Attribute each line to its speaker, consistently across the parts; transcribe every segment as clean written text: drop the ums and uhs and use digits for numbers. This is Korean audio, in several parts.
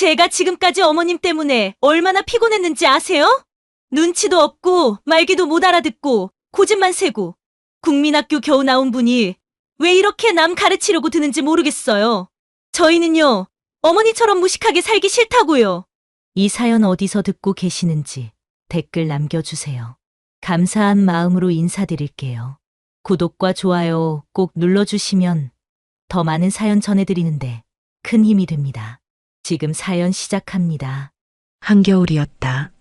Speaker 1: 제가 지금까지 어머님 때문에 얼마나 피곤했는지 아세요? 눈치도 없고 말귀도 못 알아듣고 고집만 세고 국민학교 겨우 나온 분이 왜 이렇게 남 가르치려고 드는지 모르겠어요. 저희는요, 어머니처럼 무식하게 살기 싫다고요. 이 사연 어디서 듣고 계시는지 댓글 남겨주세요. 감사한 마음으로 인사드릴게요. 구독과 좋아요 꼭 눌러주시면 더 많은 사연 전해드리는데 큰 힘이 됩니다. 지금 사연 시작합니다.
Speaker 2: 한겨울이었다.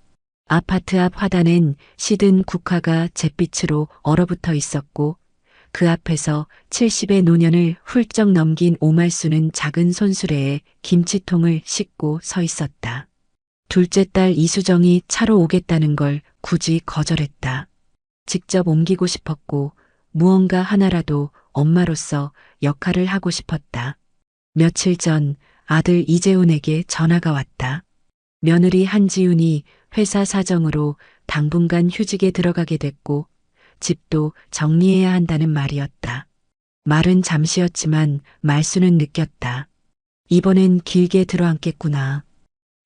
Speaker 2: 아파트 앞 화단엔 시든 국화가 잿빛으로 얼어붙어 있었고 그 앞에서 70의 노년을 훌쩍 넘긴 오말수는 작은 손수레에 김치통을 싣고 서 있었다. 둘째 딸 이수정이 차로 오겠다는 걸 굳이 거절했다. 직접 옮기고 싶었고 무언가 하나라도 엄마로서 역할을 하고 싶었다. 며칠 전 아들 이재훈에게 전화가 왔다. 며느리 한지훈이 회사 사정으로 당분간 휴직에 들어가게 됐고 집도 정리해야 한다는 말이었다. 말은 잠시였지만 말수는 느꼈다. 이번엔 길게 들어앉겠구나.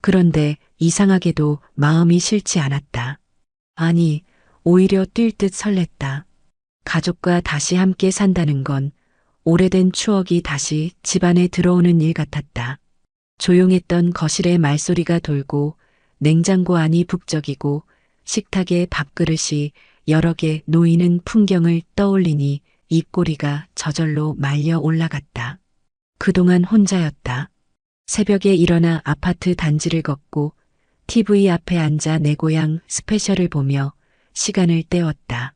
Speaker 2: 그런데 이상하게도 마음이 싫지 않았다. 아니, 오히려 뛸 듯 설렜다. 가족과 다시 함께 산다는 건 오래된 추억이 다시 집안에 들어오는 일 같았다. 조용했던 거실에 말소리가 돌고 냉장고 안이 북적이고 식탁에 밥그릇이 여러 개 놓이는 풍경을 떠올리니 입꼬리가 저절로 말려 올라갔다. 그동안 혼자였다. 새벽에 일어나 아파트 단지를 걷고 TV 앞에 앉아 내 고향 스페셜을 보며 시간을 때웠다.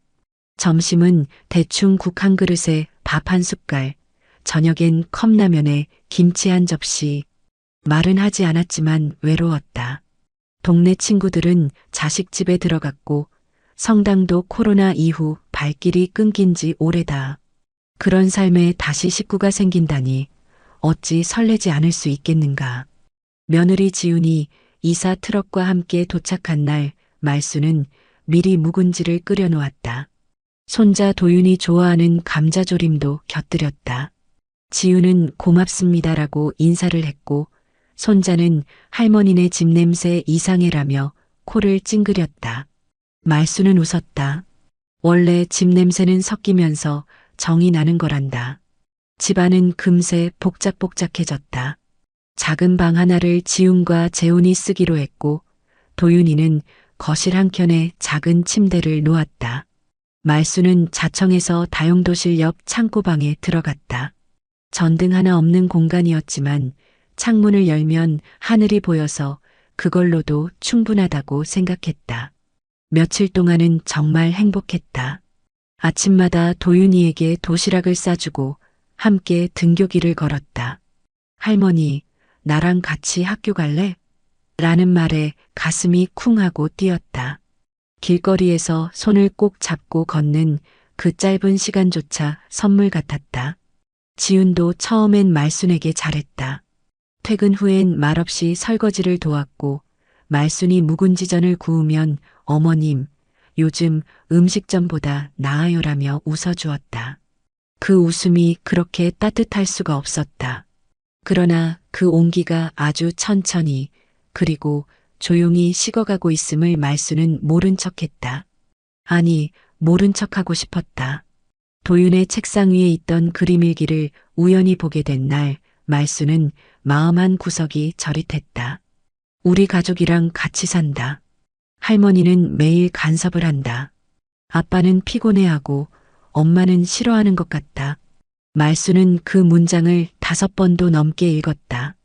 Speaker 2: 점심은 대충 국 한 그릇에 밥 한 숟갈, 저녁엔 컵라면에 김치 한 접시. 말은 하지 않았지만 외로웠다. 동네 친구들은 자식집에 들어갔고 성당도 코로나 이후 발길이 끊긴 지 오래다. 그런 삶에 다시 식구가 생긴다니 어찌 설레지 않을 수 있겠는가. 며느리 지훈이 이사 트럭과 함께 도착한 날 말수는 미리 묵은지를 끓여놓았다. 손자 도윤이 좋아하는 감자조림도 곁들였다. 지훈은 고맙습니다라고 인사를 했고 손자는 할머니네 집 냄새 이상해라며 코를 찡그렸다. 말수는 웃었다. 원래 집 냄새는 섞이면서 정이 나는 거란다. 집안은 금세 복작복작해졌다. 작은 방 하나를 지훈과 재훈이 쓰기로 했고 도윤이는 거실 한켠에 작은 침대를 놓았다. 말수는 자청해서 다용도실 옆 창고방에 들어갔다. 전등 하나 없는 공간이었지만 창문을 열면 하늘이 보여서 그걸로도 충분하다고 생각했다. 며칠 동안은 정말 행복했다. 아침마다 도윤이에게 도시락을 싸주고 함께 등교길을 걸었다. 할머니, 나랑 같이 학교 갈래? 라는 말에 가슴이 쿵 하고 뛰었다. 길거리에서 손을 꼭 잡고 걷는 그 짧은 시간조차 선물 같았다. 지훈도 처음엔 말순에게 잘했다. 퇴근 후엔 말없이 설거지를 도왔고 말순이 묵은지전을 구우면 어머님, 요즘 음식점보다 나아요라며 웃어주었다. 그 웃음이 그렇게 따뜻할 수가 없었다. 그러나 그 온기가 아주 천천히 그리고 조용히 식어가고 있음을 말수는 모른 척했다. 아니, 모른 척하고 싶었다. 도윤의 책상 위에 있던 그림일기를 우연히 보게 된 날 말수는 마음 한 구석이 저릿했다. 우리 가족이랑 같이 산다. 할머니는 매일 간섭을 한다. 아빠는 피곤해하고 엄마는 싫어하는 것 같다. 말수는 그 문장을 5번도 넘게 읽었다.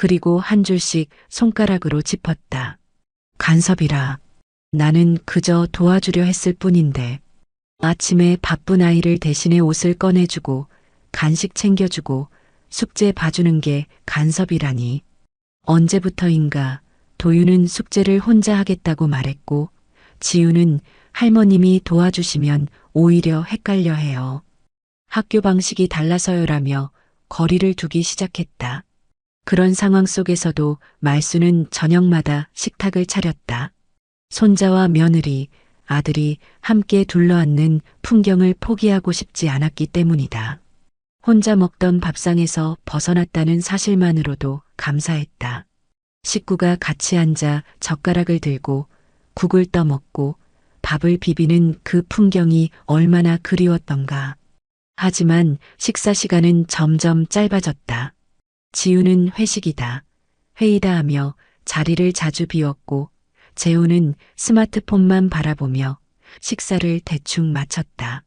Speaker 2: 그리고 한 줄씩 손가락으로 짚었다. 간섭이라. 나는 그저 도와주려 했을 뿐인데. 아침에 바쁜 아이를 대신해 옷을 꺼내주고 간식 챙겨주고 숙제 봐주는 게 간섭이라니. 언제부터인가 도윤은 숙제를 혼자 하겠다고 말했고 지우는 할머님이 도와주시면 오히려 헷갈려 해요. 학교 방식이 달라서요라며 거리를 두기 시작했다. 그런 상황 속에서도 말수는 저녁마다 식탁을 차렸다. 손자와 며느리, 아들이 함께 둘러앉는 풍경을 포기하고 싶지 않았기 때문이다. 혼자 먹던 밥상에서 벗어났다는 사실만으로도 감사했다. 식구가 같이 앉아 젓가락을 들고 국을 떠먹고 밥을 비비는 그 풍경이 얼마나 그리웠던가. 하지만 식사 시간은 점점 짧아졌다. 지우는 회식이다, 회의다 하며 자리를 자주 비웠고 재우는 스마트폰만 바라보며 식사를 대충 마쳤다.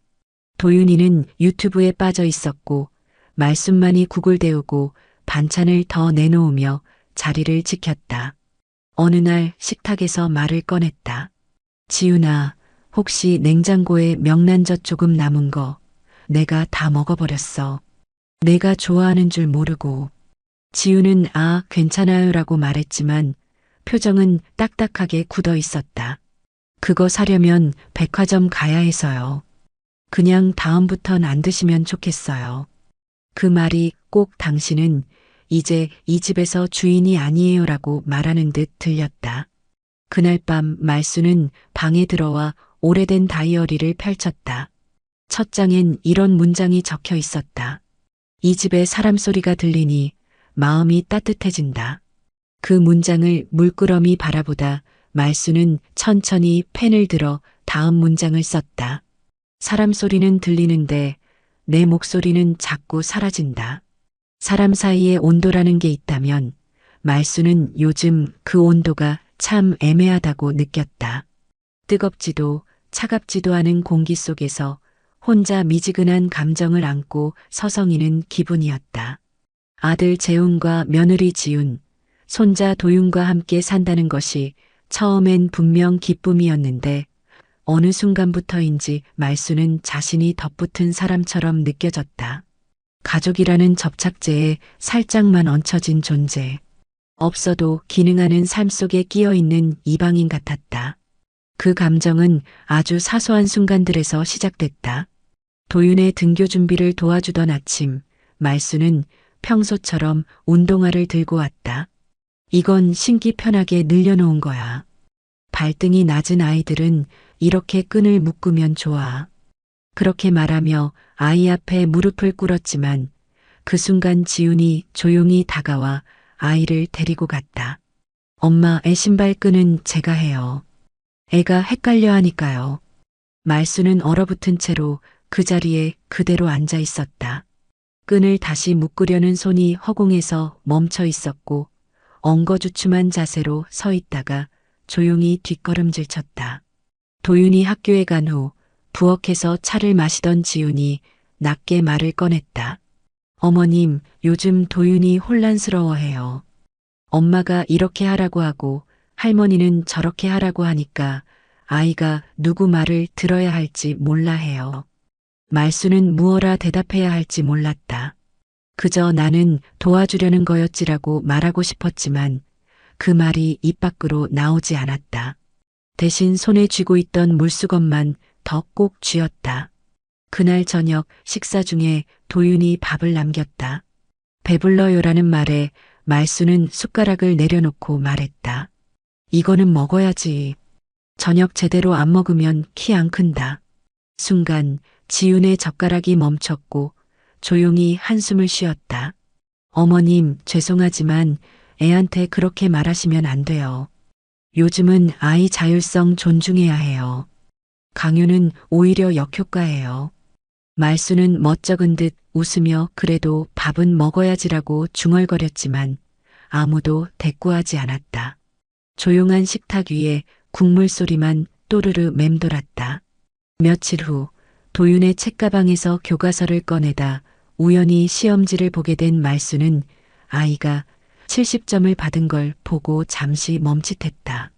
Speaker 2: 도윤이는 유튜브에 빠져 있었고 말순만이 국을 데우고 반찬을 더 내놓으며 자리를 지켰다. 어느 날 식탁에서 말을 꺼냈다. 지훈아, 혹시 냉장고에 명란젓 조금 남은 거 내가 다 먹어버렸어. 내가 좋아하는 줄 모르고. 지훈은 아, 괜찮아요라고 말했지만 표정은 딱딱하게 굳어 있었다. 그거 사려면 백화점 가야 해서요. 그냥 다음부턴 안 드시면 좋겠어요. 그 말이 꼭 당신은 이제 이 집에서 주인이 아니에요라고 말하는 듯 들렸다. 그날 밤 말수는 방에 들어와 오래된 다이어리를 펼쳤다. 첫 장엔 이런 문장이 적혀 있었다. 이 집에 사람 소리가 들리니 마음이 따뜻해진다. 그 문장을 물끄러미 바라보다 말수는 천천히 펜을 들어 다음 문장을 썼다. 사람 소리는 들리는데 내 목소리는 자꾸 사라진다. 사람 사이에 온도라는 게 있다면 말수는 요즘 그 온도가 참 애매하다고 느꼈다. 뜨겁지도 차갑지도 않은 공기 속에서 혼자 미지근한 감정을 안고 서성이는 기분이었다. 아들 재훈과 며느리 지훈, 손자 도윤과 함께 산다는 것이 처음엔 분명 기쁨이었는데 어느 순간부터인지 말수는 자신이 덧붙은 사람처럼 느껴졌다. 가족이라는 접착제에 살짝만 얹혀진 존재. 없어도 기능하는 삶 속에 끼어 있는 이방인 같았다. 그 감정은 아주 사소한 순간들에서 시작됐다. 도윤의 등교 준비를 도와주던 아침, 말수는 평소처럼 운동화를 들고 왔다. 이건 신기 편하게 늘려놓은 거야. 발등이 낮은 아이들은 이렇게 끈을 묶으면 좋아. 그렇게 말하며 아이 앞에 무릎을 꿇었지만 그 순간 지훈이 조용히 다가와 아이를 데리고 갔다. 엄마, 애 신발 끈은 제가 해요. 애가 헷갈려 하니까요. 말수는 얼어붙은 채로 그 자리에 그대로 앉아 있었다. 끈을 다시 묶으려는 손이 허공에서 멈춰 있었고 엉거주춤한 자세로 서 있다가 조용히 뒷걸음질 쳤다. 도윤이 학교에 간 후 부엌에서 차를 마시던 지훈이 낮게 말을 꺼냈다. 어머님, 요즘 도윤이 혼란스러워해요. 엄마가 이렇게 하라고 하고 할머니는 저렇게 하라고 하니까 아이가 누구 말을 들어야 할지 몰라 해요. 말수는 무어라 대답해야 할지 몰랐다. 그저 나는 도와주려는 거였지라고 말하고 싶었지만 그 말이 입 밖으로 나오지 않았다. 대신 손에 쥐고 있던 물수건만 더 꼭 쥐었다. 그날 저녁 식사 중에 도윤이 밥을 남겼다. 배불러요라는 말에 말수는 숟가락을 내려놓고 말했다. 이거는 먹어야지. 저녁 제대로 안 먹으면 키 안 큰다. 순간 지훈의 젓가락이 멈췄고 조용히 한숨을 쉬었다. 어머님, 죄송하지만 애한테 그렇게 말하시면 안 돼요. 요즘은 아이 자율성 존중해야 해요. 강요는 오히려 역효과예요. 말수는 멋쩍은 듯 웃으며 그래도 밥은 먹어야지라고 중얼거렸지만 아무도 대꾸하지 않았다. 조용한 식탁 위에 국물 소리만 또르르 맴돌았다. 며칠 후 도윤의 책가방에서 교과서를 꺼내다 우연히 시험지를 보게 된 말수는 아이가 70점을 받은 걸 보고 잠시 멈칫했다.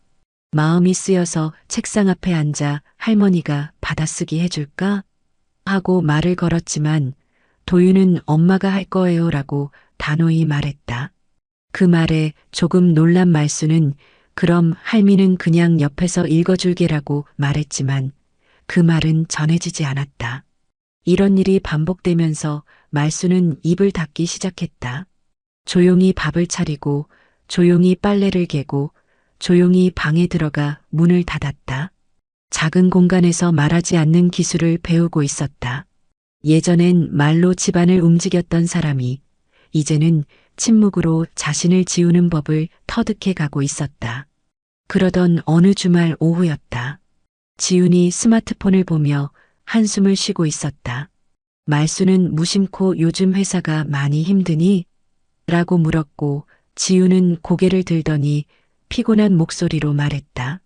Speaker 2: 마음이 쓰여서 책상 앞에 앉아 할머니가 받아쓰기 해줄까? 하고 말을 걸었지만 도윤은 엄마가 할 거예요라고 단호히 말했다. 그 말에 조금 놀란 말수는 그럼 할미는 그냥 옆에서 읽어줄게라고 말했지만 그 말은 전해지지 않았다. 이런 일이 반복되면서 말수는 입을 닫기 시작했다. 조용히 밥을 차리고 조용히 빨래를 개고 조용히 방에 들어가 문을 닫았다. 작은 공간에서 말하지 않는 기술을 배우고 있었다. 예전엔 말로 집안을 움직였던 사람이 이제는 침묵으로 자신을 지우는 법을 터득해 가고 있었다. 그러던 어느 주말 오후였다. 지훈이 스마트폰을 보며 한숨을 쉬고 있었다. 말수는 무심코 요즘 회사가 많이 힘드니? 라고 물었고 지훈은 고개를 들더니 피곤한 목소리로 말했다.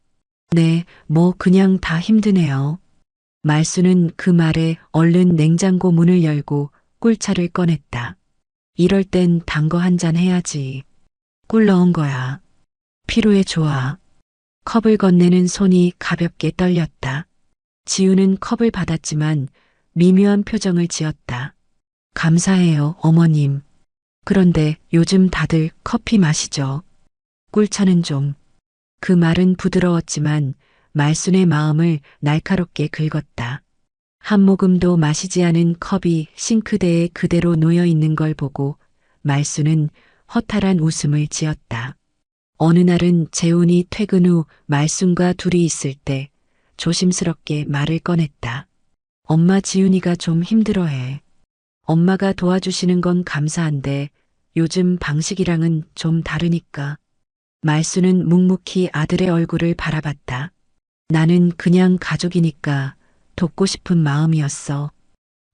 Speaker 2: 네, 뭐 그냥 다 힘드네요. 말수는 그 말에 얼른 냉장고 문을 열고 꿀차를 꺼냈다. 이럴 땐 단 거 한 잔 해야지. 꿀 넣은 거야. 피로에 좋아. 컵을 건네는 손이 가볍게 떨렸다. 지우는 컵을 받았지만 미묘한 표정을 지었다. 감사해요, 어머님. 그런데 요즘 다들 커피 마시죠. 꿀차는 좀. 그 말은 부드러웠지만 말순의 마음을 날카롭게 긁었다. 한 모금도 마시지 않은 컵이 싱크대에 그대로 놓여 있는 걸 보고 말순은 허탈한 웃음을 지었다. 어느 날은 재훈이 퇴근 후 말순과 둘이 있을 때 조심스럽게 말을 꺼냈다. 엄마 지훈이가 좀 힘들어해. 엄마가 도와주시는 건 감사한데 요즘 방식이랑은 좀 다르니까. 말순은 묵묵히 아들의 얼굴을 바라봤다. 나는 그냥 가족이니까 돕고 싶은 마음이었어.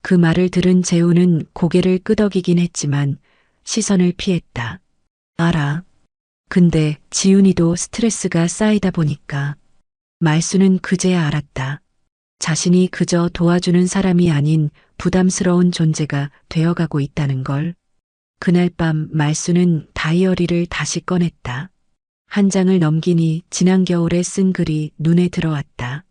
Speaker 2: 그 말을 들은 재훈은 고개를 끄덕이긴 했지만 시선을 피했다. 알아. 근데 지훈이도 스트레스가 쌓이다 보니까. 말수는 그제야 알았다. 자신이 그저 도와주는 사람이 아닌 부담스러운 존재가 되어가고 있다는 걸. 그날 밤 말수는 다이어리를 다시 꺼냈다. 한 장을 넘기니 지난 겨울에 쓴 글이 눈에 들어왔다.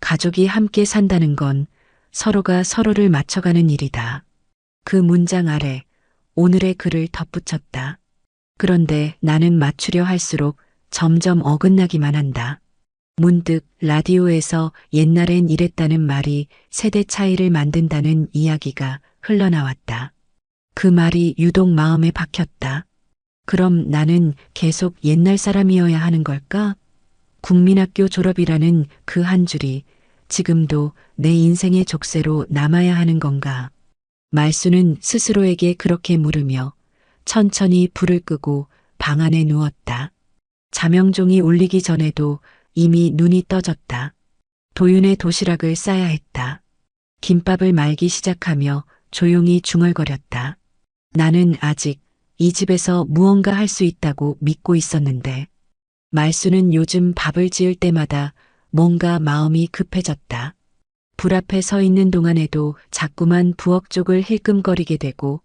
Speaker 2: 가족이 함께 산다는 건 서로가 서로를 맞춰가는 일이다. 그 문장 아래 오늘의 글을 덧붙였다. 그런데 나는 맞추려 할수록 점점 어긋나기만 한다. 문득 라디오에서 옛날엔 이랬다는 말이 세대 차이를 만든다는 이야기가 흘러나왔다. 그 말이 유독 마음에 박혔다. 그럼 나는 계속 옛날 사람이어야 하는 걸까? 국민학교 졸업이라는 그 한 줄이 지금도 내 인생의 족쇄로 남아야 하는 건가? 말수는 스스로에게 그렇게 물으며 천천히 불을 끄고 방 안에 누웠다. 자명종이 울리기 전에도 이미 눈이 떠졌다. 도윤의 도시락을 싸야 했다. 김밥을 말기 시작하며 조용히 중얼거렸다. 나는 아직 이 집에서 무언가 할 수 있다고 믿고 있었는데 말수는 요즘 밥을 지을 때마다 뭔가 마음이 급해졌다. 불 앞에 서 있는 동안에도 자꾸만 부엌 쪽을 힐끔거리게 되고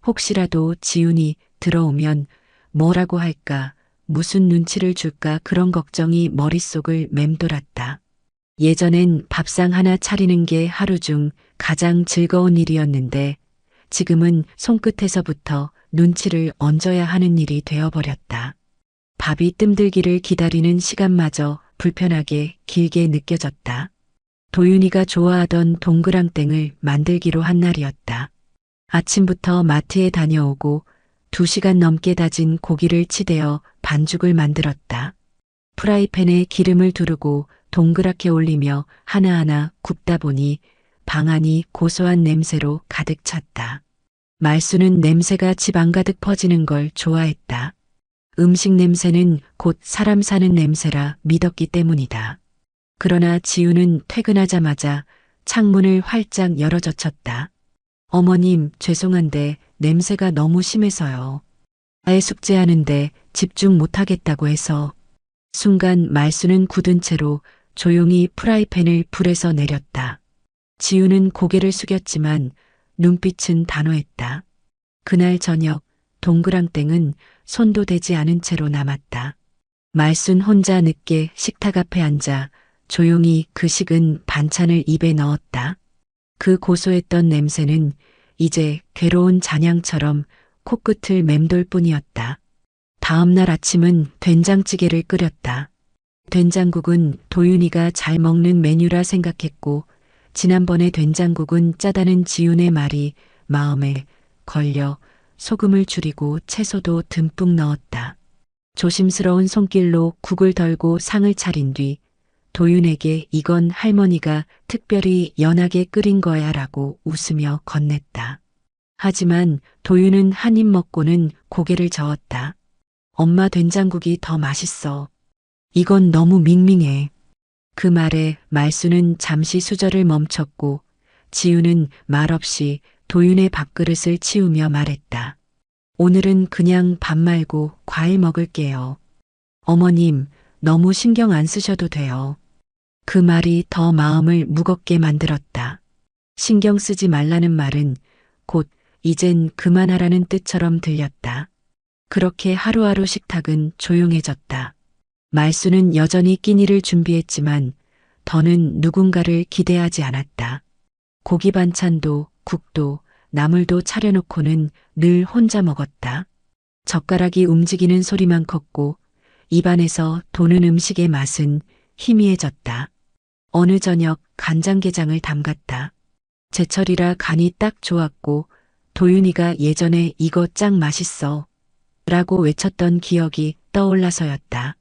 Speaker 2: 혹시라도 지훈이 들어오면 뭐라고 할까, 무슨 눈치를 줄까 그런 걱정이 머릿속을 맴돌았다. 예전엔 밥상 하나 차리는 게 하루 중 가장 즐거운 일이었는데 지금은 손끝에서부터 눈치를 얹어야 하는 일이 되어버렸다. 밥이 뜸들기를 기다리는 시간마저 불편하게 길게 느껴졌다. 도윤이가 좋아하던 동그랑땡을 만들기로 한 날이었다. 아침부터 마트에 다녀오고 2시간 넘게 다진 고기를 치대어 반죽을 만들었다. 프라이팬에 기름을 두르고 동그랗게 올리며 하나하나 굽다 보니 방 안이 고소한 냄새로 가득 찼다. 말수는 냄새가 집 안가득 퍼지는 걸 좋아했다. 음식 냄새는 곧 사람 사는 냄새라 믿었기 때문이다. 그러나 지우는 퇴근하자마자 창문을 활짝 열어젖혔다. 어머님, 죄송한데 냄새가 너무 심해서요. 아예 숙제하는데 집중 못하겠다고 해서. 순간 말수는 굳은 채로 조용히 프라이팬을 불에서 내렸다. 지우는 고개를 숙였지만 눈빛은 단호했다. 그날 저녁 동그랑땡은 손도 대지 않은 채로 남았다. 말순 혼자 늦게 식탁 앞에 앉아 조용히 그 식은 반찬을 입에 넣었다. 그 고소했던 냄새는 이제 괴로운 잔향처럼 코끝을 맴돌 뿐이었다. 다음 날 아침은 된장찌개를 끓였다. 된장국은 도윤이가 잘 먹는 메뉴라 생각했고 지난번에 된장국은 짜다는 지훈의 말이 마음에 걸려 소금을 줄이고 채소도 듬뿍 넣었다. 조심스러운 손길로 국을 덜고 상을 차린 뒤 도윤에게 이건 할머니가 특별히 연하게 끓인 거야 라고 웃으며 건넸다. 하지만 도윤은 한 입 먹고는 고개를 저었다. 엄마 된장국이 더 맛있어. 이건 너무 밍밍해. 그 말에 말수는 잠시 수저를 멈췄고 지우는 말없이 도윤의 밥그릇을 치우며 말했다. 오늘은 그냥 밥 말고 과일 먹을게요. 어머님, 너무 신경 안 쓰셔도 돼요. 그 말이 더 마음을 무겁게 만들었다. 신경 쓰지 말라는 말은 곧 이젠 그만하라는 뜻처럼 들렸다. 그렇게 하루하루 식탁은 조용해졌다. 말수는 여전히 끼니를 준비했지만 더는 누군가를 기대하지 않았다. 고기 반찬도 국도 나물도 차려놓고는 늘 혼자 먹었다. 젓가락이 움직이는 소리만 컸고 입안에서 도는 음식의 맛은 희미해졌다. 어느 저녁 간장게장을 담갔다. 제철이라 간이 딱 좋았고 도윤이가 예전에 이거 짱 맛있어 라고 외쳤던 기억이 떠올라서였다.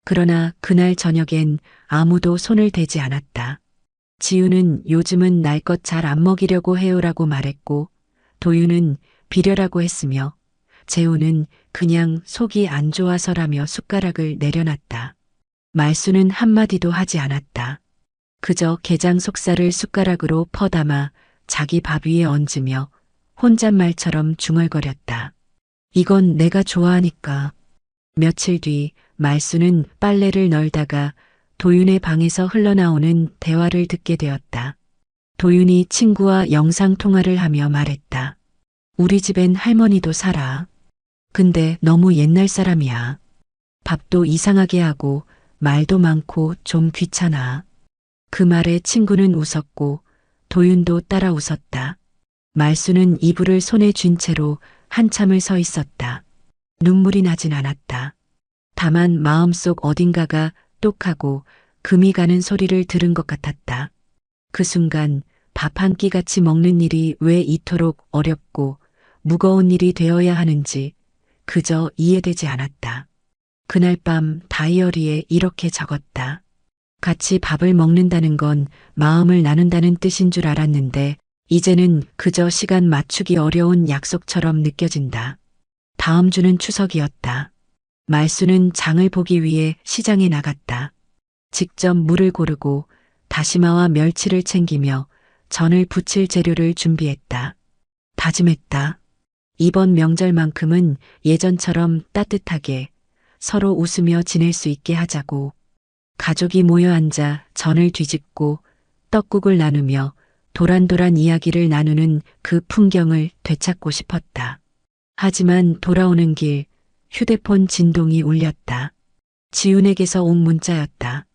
Speaker 2: 그러나 그날 저녁엔 아무도 손을 대지 않았다. 지우는 요즘은 날 것 잘 안 먹이려고 해요라고 말했고 도윤은 비려라고 했으며 재우는 그냥 속이 안 좋아서라며 숟가락을 내려놨다. 말수는 한마디도 하지 않았다. 그저 게장 속살을 숟가락으로 퍼담아 자기 밥 위에 얹으며 혼잣말처럼 중얼거렸다. 이건 내가 좋아하니까. 며칠 뒤 말수는 빨래를 널다가 도윤의 방에서 흘러나오는 대화를 듣게 되었다. 도윤이 친구와 영상통화를 하며 말했다. 우리 집엔 할머니도 살아. 근데 너무 옛날 사람이야. 밥도 이상하게 하고 말도 많고 좀 귀찮아. 그 말에 친구는 웃었고 도윤도 따라 웃었다. 말수는 이불을 손에 쥔 채로 한참을 서 있었다. 눈물이 나진 않았다. 다만 마음속 어딘가가 똑하고 금이 가는 소리를 들은 것 같았다. 그 순간 밥 한 끼 같이 먹는 일이 왜 이토록 어렵고 무거운 일이 되어야 하는지 그저 이해되지 않았다. 그날 밤 다이어리에 이렇게 적었다. 같이 밥을 먹는다는 건 마음을 나눈다는 뜻인 줄 알았는데 이제는 그저 시간 맞추기 어려운 약속처럼 느껴진다. 다음 주는 추석이었다. 말수는 장을 보기 위해 시장에 나갔다. 직접 물을 고르고 다시마와 멸치를 챙기며 전을 부칠 재료를 준비했다. 다짐했다. 이번 명절만큼은 예전처럼 따뜻하게 서로 웃으며 지낼 수 있게 하자고. 가족이 모여 앉아 전을 뒤집고 떡국을 나누며 도란도란 이야기를 나누는 그 풍경을 되찾고 싶었다. 하지만 돌아오는 길 휴대폰 진동이 울렸다. 지훈에게서 온 문자였다.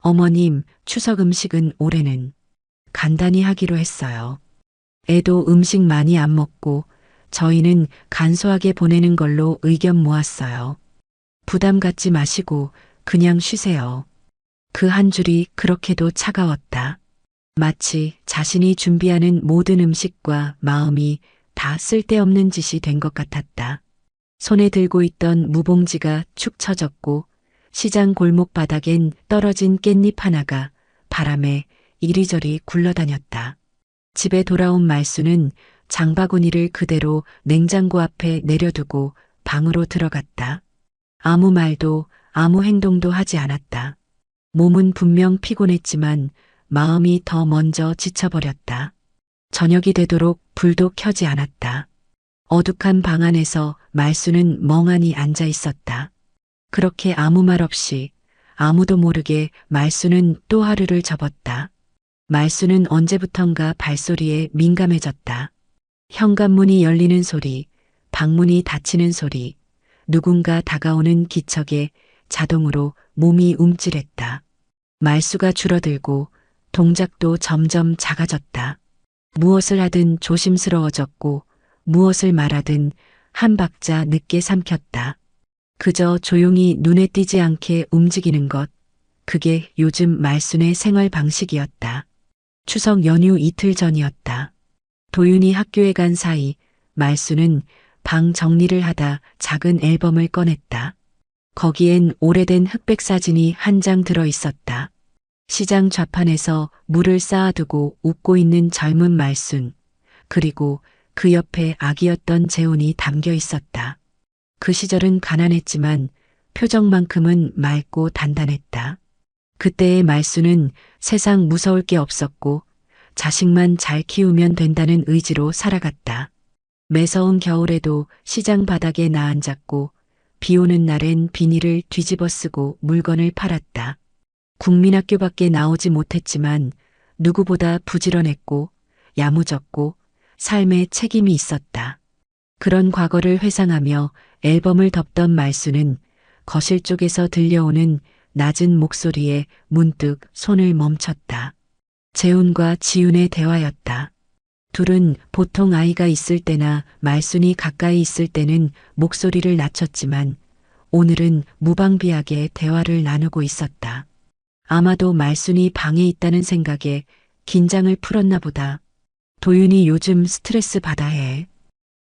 Speaker 2: 어머님, 추석 음식은 올해는 간단히 하기로 했어요. 애도 음식 많이 안 먹고 저희는 간소하게 보내는 걸로 의견 모았어요. 부담 갖지 마시고 그냥 쉬세요. 그 한 줄이 그렇게도 차가웠다. 마치 자신이 준비하는 모든 음식과 마음이 다 쓸데없는 짓이 된 것 같았다. 손에 들고 있던 무봉지가 축 처졌고 시장 골목 바닥엔 떨어진 깻잎 하나가 바람에 이리저리 굴러다녔다. 집에 돌아온 말수는 장바구니를 그대로 냉장고 앞에 내려두고 방으로 들어갔다. 아무 말도 아무 행동도 하지 않았다. 몸은 분명 피곤했지만 마음이 더 먼저 지쳐버렸다. 저녁이 되도록 불도 켜지 않았다. 어둑한 방 안에서 말수는 멍하니 앉아 있었다. 그렇게 아무 말 없이 아무도 모르게 말수는 또 하루를 접었다. 말수는 언제부턴가 발소리에 민감해졌다. 현관문이 열리는 소리, 방문이 닫히는 소리, 누군가 다가오는 기척에 자동으로 몸이 움찔했다. 말수가 줄어들고 동작도 점점 작아졌다. 무엇을 하든 조심스러워졌고 무엇을 말하든 한 박자 늦게 삼켰다. 그저 조용히 눈에 띄지 않게 움직이는 것, 그게 요즘 말순의 생활 방식이었다. 추석 연휴 이틀 전이었다. 도윤이 학교에 간 사이 말순은 방 정리를 하다 작은 앨범을 꺼냈다. 거기엔 오래된 흑백 사진이 한 장 들어 있었다. 시장 좌판에서 물을 쌓아두고 웃고 있는 젊은 말순, 그리고 그 옆에 아기였던 재훈이 담겨 있었다. 그 시절은 가난했지만 표정만큼은 맑고 단단했다. 그때의 말수는 세상 무서울 게 없었고 자식만 잘 키우면 된다는 의지로 살아갔다. 매서운 겨울에도 시장 바닥에 나앉았고 비 오는 날엔 비닐을 뒤집어 쓰고 물건을 팔았다. 국민학교 밖에 나오지 못했지만 누구보다 부지런했고 야무졌고 삶에 책임이 있었다. 그런 과거를 회상하며 앨범을 덮던 말수는 거실 쪽에서 들려오는 낮은 목소리에 문득 손을 멈췄다. 재훈과 지훈의 대화였다. 둘은 보통 아이가 있을 때나 말순이 가까이 있을 때는 목소리를 낮췄지만 오늘은 무방비하게 대화를 나누고 있었다. 아마도 말순이 방에 있다는 생각에 긴장을 풀었나 보다. 도윤이 요즘 스트레스 받아 해.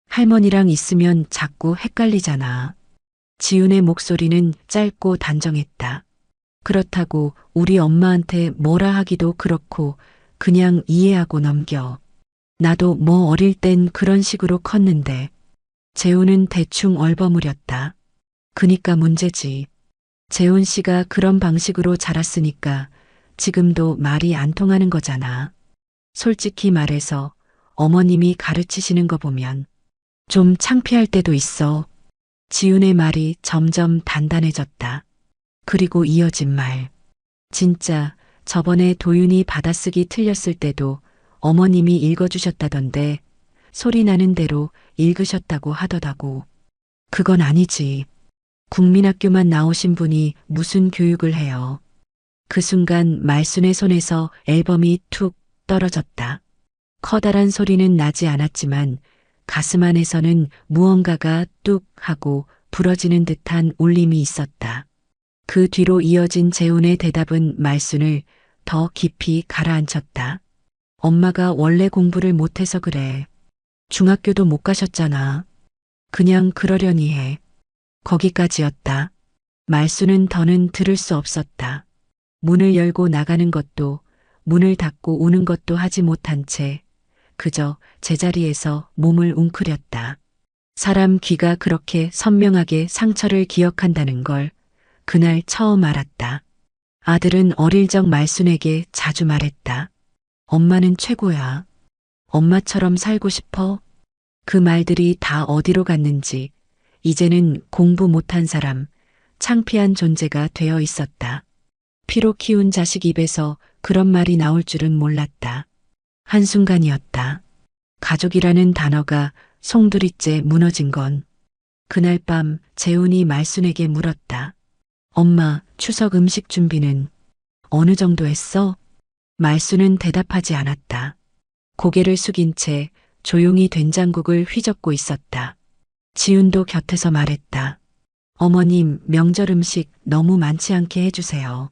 Speaker 2: 할머니랑 있으면 자꾸 헷갈리잖아. 지훈의 목소리는 짧고 단정했다. 그렇다고 우리 엄마한테 뭐라 하기도 그렇고 그냥 이해하고 넘겨. 나도 뭐 어릴 땐 그런 식으로 컸는데. 재훈은 대충 얼버무렸다. 그니까 문제지. 재훈 씨가 그런 방식으로 자랐으니까 지금도 말이 안 통하는 거잖아. 솔직히 말해서 어머님이 가르치시는 거 보면 좀 창피할 때도 있어. 지훈의 말이 점점 단단해졌다. 그리고 이어진 말. 진짜 저번에 도윤이 받아쓰기 틀렸을 때도 어머님이 읽어주셨다던데 소리 나는 대로 읽으셨다고 하더라고. 그건 아니지. 국민학교만 나오신 분이 무슨 교육을 해요. 그 순간 말순의 손에서 앨범이 툭 떨어졌다. 커다란 소리는 나지 않았지만 가슴 안에서는 무언가가 뚝 하고 부러지는 듯한 울림이 있었다. 그 뒤로 이어진 재훈의 대답은 말순을 더 깊이 가라앉혔다. 엄마가 원래 공부를 못해서 그래. 중학교도 못 가셨잖아. 그냥 그러려니 해. 거기까지였다. 말수는 더는 들을 수 없었다. 문을 열고 나가는 것도 문을 닫고 우는 것도 하지 못한 채 그저 제자리에서 몸을 웅크렸다. 사람 귀가 그렇게 선명하게 상처를 기억한다는 걸 그날 처음 알았다. 아들은 어릴 적 말순에게 자주 말했다. 엄마는 최고야. 엄마처럼 살고 싶어? 그 말들이 다 어디로 갔는지 이제는 공부 못한 사람, 창피한 존재가 되어 있었다. 피로 키운 자식 입에서 그런 말이 나올 줄은 몰랐다. 한순간이었다. 가족이라는 단어가 송두리째 무너진 건 그날 밤 재훈이 말순에게 물었다. 엄마, 추석 음식 준비는 어느 정도 했어? 말순은 대답하지 않았다. 고개를 숙인 채 조용히 된장국을 휘젓고 있었다. 지훈도 곁에서 말했다. 어머님, 명절 음식 너무 많지 않게 해주세요.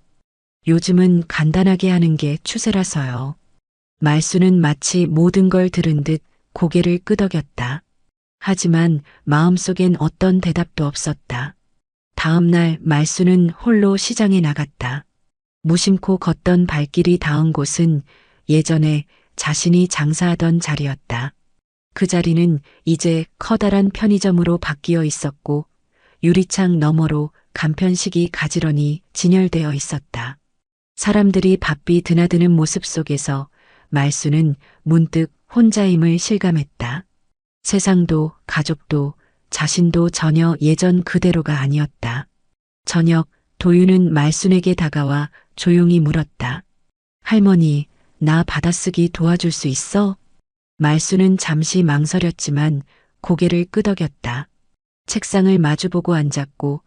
Speaker 2: 요즘은 간단하게 하는 게 추세라서요. 말순은 마치 모든 걸 들은 듯 고개를 끄덕였다. 하지만 마음속엔 어떤 대답도 없었다. 다음 날 말순은 홀로 시장에 나갔다. 무심코 걷던 발길이 닿은 곳은 예전에 자신이 장사하던 자리였다. 그 자리는 이제 커다란 편의점으로 바뀌어 있었고 유리창 너머로 간편식이 가지런히 진열되어 있었다. 사람들이 바삐 드나드는 모습 속에서 말수는 문득 혼자임을 실감했다. 세상도 가족도 자신도 전혀 예전 그대로가 아니었다. 저녁 도윤은 말순에게 다가와 조용히 물었다. 할머니, 나 받아쓰기 도와줄 수 있어? 말순은 잠시 망설였지만 고개를 끄덕였다. 책상을 마주보고 앉았고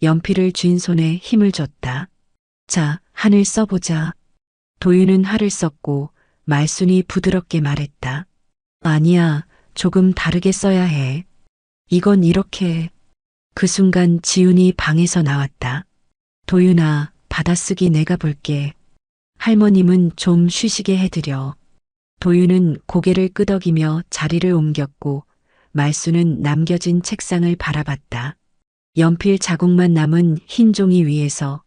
Speaker 2: 연필을 쥔 손에 힘을 줬다. 자, 한을 써보자. 도윤은 할을 썼고 말순이 부드럽게 말했다. 아니야, 조금 다르게 써야 해. 이건 이렇게. 그 순간 지훈이 방에서 나왔다. 도윤아, 받아쓰기 내가 볼게. 할머님은 좀 쉬시게 해드려. 도윤은 고개를 끄덕이며 자리를 옮겼고 말수는 남겨진 책상을 바라봤다. 연필 자국만 남은 흰 종이 위에서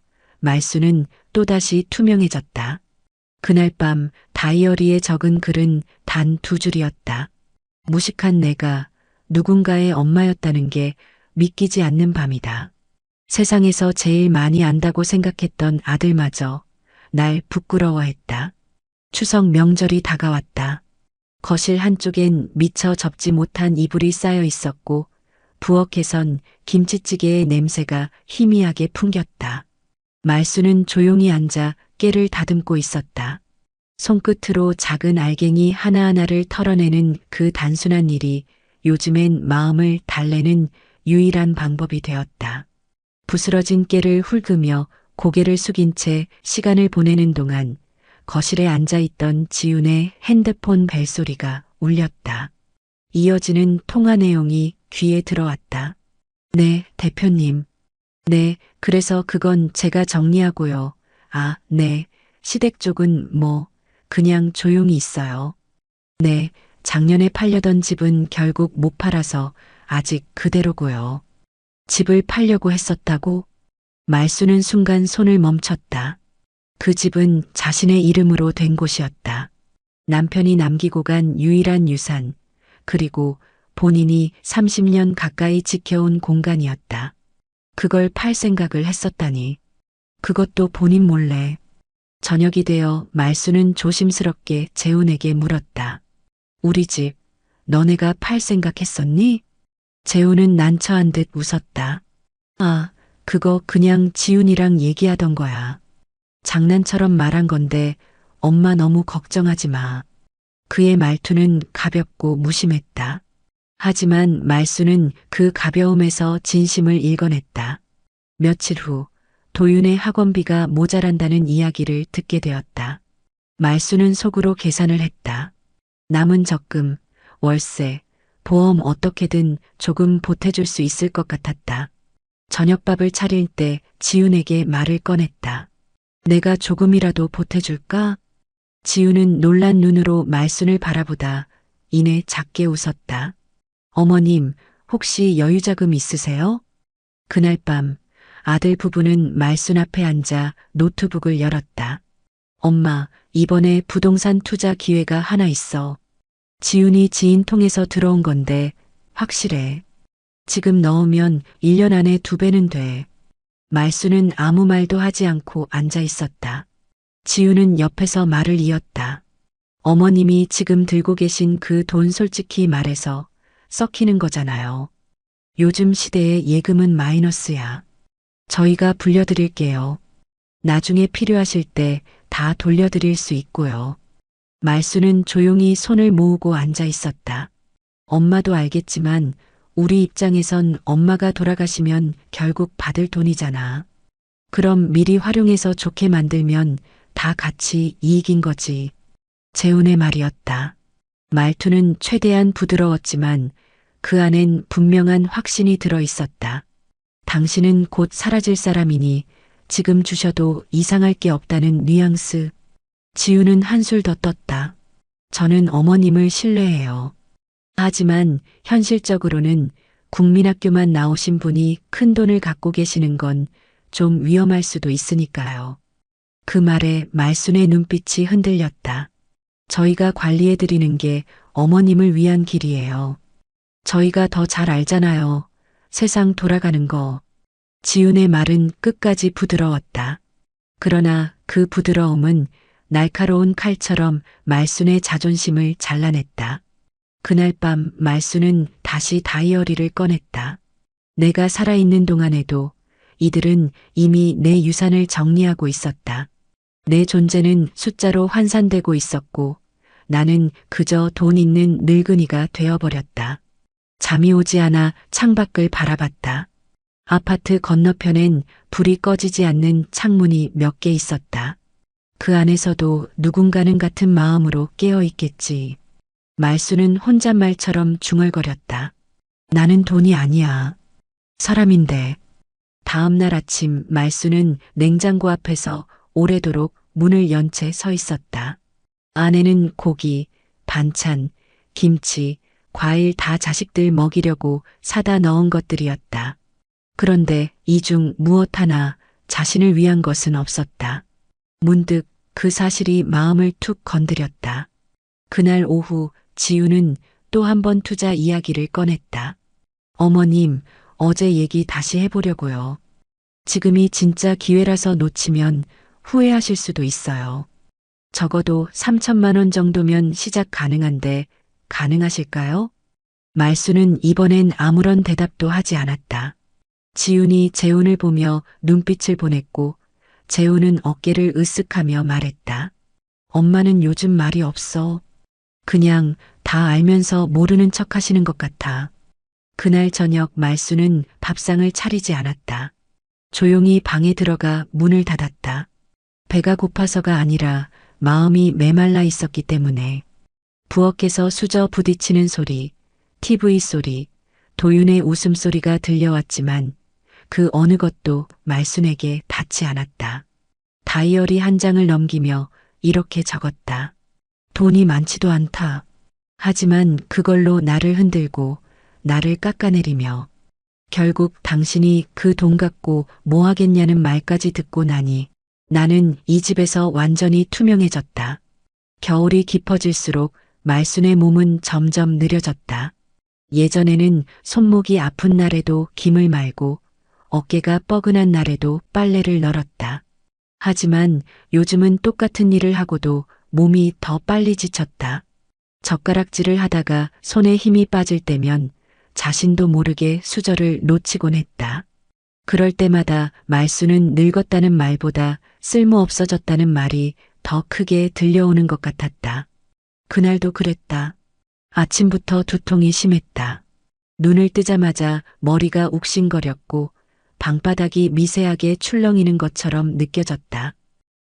Speaker 2: 말수는 또다시 투명해졌다. 그날 밤 다이어리에 적은 글은 단 2줄이었다. 무식한 내가 누군가의 엄마였다는 게 믿기지 않는 밤이다. 세상에서 제일 많이 안다고 생각했던 아들마저 날 부끄러워했다. 추석 명절이 다가왔다. 거실 한쪽엔 미처 접지 못한 이불이 쌓여 있었고 부엌에선 김치찌개의 냄새가 희미하게 풍겼다. 말수는 조용히 앉아 깨를 다듬고 있었다. 손끝으로 작은 알갱이 하나하나를 털어내는 그 단순한 일이 요즘엔 마음을 달래는 유일한 방법이 되었다. 부스러진 깨를 훑으며 고개를 숙인 채 시간을 보내는 동안 거실에 앉아있던 지훈의 핸드폰 벨소리가 울렸다. 이어지는 통화 내용이 귀에 들어왔다. 네, 대표님. 네, 그래서 그건 제가 정리하고요. 아, 네. 시댁 쪽은 뭐, 그냥 조용히 있어요. 네, 작년에 팔려던 집은 결국 못 팔아서 아직 그대로고요. 집을 팔려고 했었다고? 말수는 순간 손을 멈췄다. 그 집은 자신의 이름으로 된 곳이었다. 남편이 남기고 간 유일한 유산, 그리고 본인이 30년 가까이 지켜온 공간이었다. 그걸 팔 생각을 했었다니. 그것도 본인 몰래. 저녁이 되어 말수는 조심스럽게 재훈에게 물었다. 우리 집, 너네가 팔 생각했었니? 재훈은 난처한 듯 웃었다. 아, 그거 그냥 지훈이랑 얘기하던 거야. 장난처럼 말한 건데 엄마 너무 걱정하지 마. 그의 말투는 가볍고 무심했다. 하지만 말수는 그 가벼움에서 진심을 읽어냈다. 며칠 후 도윤의 학원비가 모자란다는 이야기를 듣게 되었다. 말수는 속으로 계산을 했다. 남은 적금, 월세, 보험 어떻게든 조금 보태줄 수 있을 것 같았다. 저녁밥을 차릴 때 지훈에게 말을 꺼냈다. 내가 조금이라도 보태줄까? 지훈은 놀란 눈으로 말순을 바라보다 이내 작게 웃었다. 어머님, 혹시 여유자금 있으세요? 그날 밤 아들 부부는 말순 앞에 앉아 노트북을 열었다. 엄마, 이번에 부동산 투자 기회가 하나 있어. 지훈이 지인 통해서 들어온 건데 확실해. 지금 넣으면 1년 안에 2배는 돼. 말수는 아무 말도 하지 않고 앉아 있었다. 지훈은 옆에서 말을 이었다. 어머님이 지금 들고 계신 그 돈 솔직히 말해서 썩히는 거잖아요. 요즘 시대에 예금은 마이너스야. 저희가 불려드릴게요. 나중에 필요하실 때 다 돌려드릴 수 있고요. 말수는 조용히 손을 모으고 앉아 있었다. 엄마도 알겠지만 우리 입장에선 엄마가 돌아가시면 결국 받을 돈이잖아. 그럼 미리 활용해서 좋게 만들면 다 같이 이익인 거지. 재훈의 말이었다. 말투는 최대한 부드러웠지만 그 안엔 분명한 확신이 들어 있었다. 당신은 곧 사라질 사람이니 지금 주셔도 이상할 게 없다는 뉘앙스. 지훈은 한술 더 떴다. 저는 어머님을 신뢰해요. 하지만 현실적으로는 국민학교만 나오신 분이 큰 돈을 갖고 계시는 건 좀 위험할 수도 있으니까요. 그 말에 말순의 눈빛이 흔들렸다. 저희가 관리해드리는 게 어머님을 위한 길이에요. 저희가 더 잘 알잖아요. 세상 돌아가는 거. 지훈의 말은 끝까지 부드러웠다. 그러나 그 부드러움은 날카로운 칼처럼 말순의 자존심을 잘라냈다. 그날 밤 말순은 다시 다이어리를 꺼냈다. 내가 살아있는 동안에도 이들은 이미 내 유산을 정리하고 있었다. 내 존재는 숫자로 환산되고 있었고 나는 그저 돈 있는 늙은이가 되어버렸다. 잠이 오지 않아 창밖을 바라봤다. 아파트 건너편엔 불이 꺼지지 않는 창문이 몇 개 있었다. 그 안에서도 누군가는 같은 마음으로 깨어 있겠지. 말수는 혼잣말처럼 중얼거렸다. 나는 돈이 아니야. 사람인데. 다음 날 아침 말수는 냉장고 앞에서 오래도록 문을 연 채 서 있었다. 안에는 고기, 반찬, 김치, 과일 다 자식들 먹이려고 사다 넣은 것들이었다. 그런데 이 중 무엇 하나 자신을 위한 것은 없었다. 문득 그 사실이 마음을 툭 건드렸다. 그날 오후 지우는 또 한 번 투자 이야기를 꺼냈다. 어머님, 어제 얘기 다시 해보려고요. 지금이 진짜 기회라서 놓치면 후회하실 수도 있어요. 적어도 3천만 원 정도면 시작 가능한데 가능하실까요? 말수는 이번엔 아무런 대답도 하지 않았다. 지훈이 재훈을 보며 눈빛을 보냈고 재훈은 어깨를 으쓱하며 말했다. 엄마는 요즘 말이 없어. 그냥 다 알면서 모르는 척 하시는 것 같아. 그날 저녁 말수는 밥상을 차리지 않았다. 조용히 방에 들어가 문을 닫았다. 배가 고파서가 아니라 마음이 메말라 있었기 때문에. 부엌에서 수저 부딪히는 소리, TV 소리, 도윤의 웃음소리가 들려왔지만 그 어느 것도 말순에게 닿지 않았다. 다이어리 한 장을 넘기며 이렇게 적었다. 돈이 많지도 않다. 하지만 그걸로 나를 흔들고 나를 깎아내리며 결국 당신이 그 돈 갖고 뭐 하겠냐는 말까지 듣고 나니 나는 이 집에서 완전히 투명해졌다. 겨울이 깊어질수록 말순의 몸은 점점 느려졌다. 예전에는 손목이 아픈 날에도 김을 말고 어깨가 뻐근한 날에도 빨래를 널었다. 하지만 요즘은 똑같은 일을 하고도 몸이 더 빨리 지쳤다. 젓가락질을 하다가 손에 힘이 빠질 때면 자신도 모르게 수저를 놓치곤 했다. 그럴 때마다 말수는 늙었다는 말보다 쓸모없어졌다는 말이 더 크게 들려오는 것 같았다. 그날도 그랬다. 아침부터 두통이 심했다. 눈을 뜨자마자 머리가 욱신거렸고 방바닥이 미세하게 출렁이는 것처럼 느껴졌다.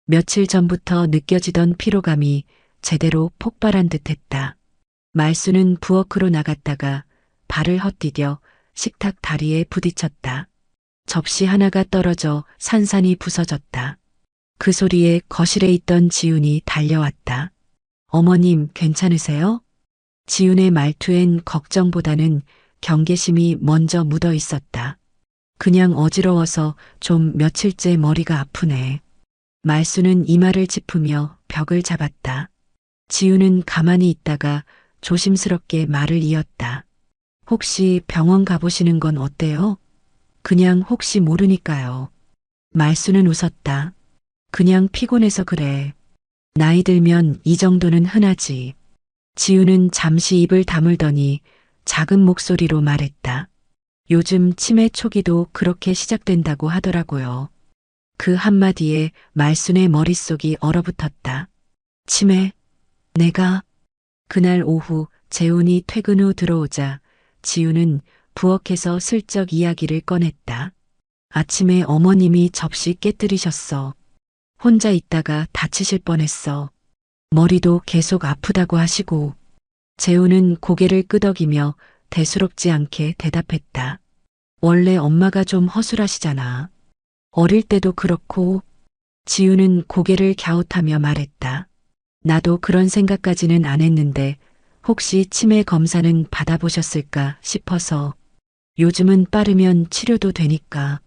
Speaker 2: 며칠 전부터 느껴지던 피로감이 제대로 폭발한 듯했다. 말수는 부엌으로 나갔다가 발을 헛디뎌 식탁 다리에 부딪혔다. 접시 하나가 떨어져 산산이 부서졌다. 그 소리에 거실에 있던 지훈이 달려왔다. 어머님, 괜찮으세요? 지훈의 말투엔 걱정보다는 경계심이 먼저 묻어 있었다. 그냥 어지러워서 좀 며칠째 머리가 아프네. 말수는 이마를 짚으며 벽을 잡았다. 지훈은 가만히 있다가 조심스럽게 말을 이었다. 혹시 병원 가보시는 건 어때요? 그냥 혹시 모르니까요. 말수는 웃었다. 그냥 피곤해서 그래. 나이 들면 이 정도는 흔하지. 지훈은 잠시 입을 다물더니 작은 목소리로 말했다. 요즘 치매 초기도 그렇게 시작된다고 하더라고요. 그 한마디에 말순의 머릿속이 얼어붙었다. 치매? 내가? 그날 오후 재훈이 퇴근 후 들어오자 지훈은 부엌에서 슬쩍 이야기를 꺼냈다. 아침에 어머님이 접시 깨뜨리셨어. 혼자 있다가 다치실 뻔했어. 머리도 계속 아프다고 하시고. 재훈은 고개를 끄덕이며 대수롭지 않게 대답했다. 원래 엄마가 좀 허술하시잖아. 어릴 때도 그렇고. 지훈은 고개를 갸웃하며 말했다. 나도 그런 생각까지는 안 했는데 혹시 치매 검사는 받아보셨을까 싶어서. 요즘은 빠르면 치료도 되니까.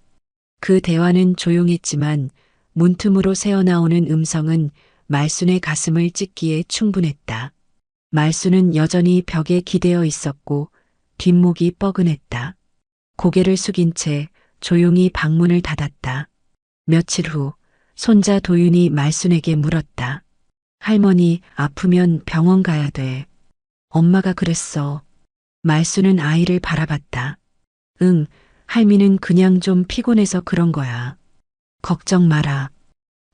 Speaker 2: 그 대화는 조용했지만 문틈으로 새어나오는 음성은 말순의 가슴을 찢기에 충분했다. 말순은 여전히 벽에 기대어 있었고 뒷목이 뻐근했다. 고개를 숙인 채 조용히 방문을 닫았다. 며칠 후 손자 도윤이 말순에게 물었다. 할머니, 아프면 병원 가야 돼. 엄마가 그랬어. 말순은 아이를 바라봤다. 응, 할미는 그냥 좀 피곤해서 그런 거야. 걱정 마라.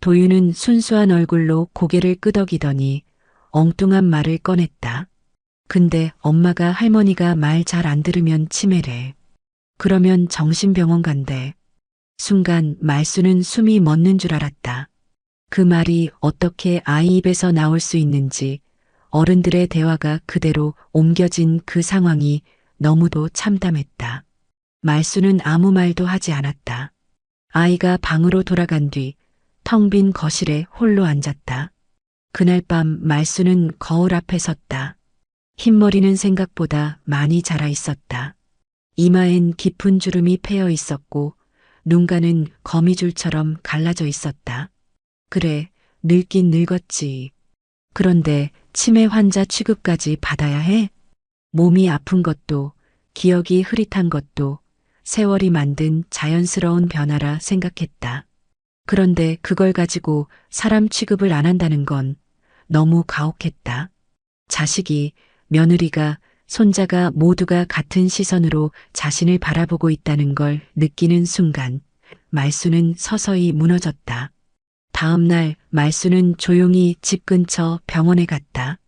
Speaker 2: 도윤은 순수한 얼굴로 고개를 끄덕이더니 엉뚱한 말을 꺼냈다. 근데 엄마가 할머니가 말 잘 안 들으면 치매래. 그러면 정신병원 간대. 순간 말수는 숨이 멎는 줄 알았다. 그 말이 어떻게 아이 입에서 나올 수 있는지 어른들의 대화가 그대로 옮겨진 그 상황이 너무도 참담했다. 말수는 아무 말도 하지 않았다. 아이가 방으로 돌아간 뒤 텅 빈 거실에 홀로 앉았다. 그날 밤 말수는 거울 앞에 섰다. 흰머리는 생각보다 많이 자라 있었다. 이마엔 깊은 주름이 패여 있었고 눈가는 거미줄처럼 갈라져 있었다. 그래, 늙긴 늙었지. 그런데 치매 환자 취급까지 받아야 해? 몸이 아픈 것도, 기억이 흐릿한 것도 세월이 만든 자연스러운 변화라 생각했다. 그런데 그걸 가지고 사람 취급을 안 한다는 건 너무 가혹했다. 자식이, 며느리가, 손자가 모두가 같은 시선으로 자신을 바라보고 있다는 걸 느끼는 순간 말수는 서서히 무너졌다. 다음 날 말수는 조용히 집 근처 병원에 갔다.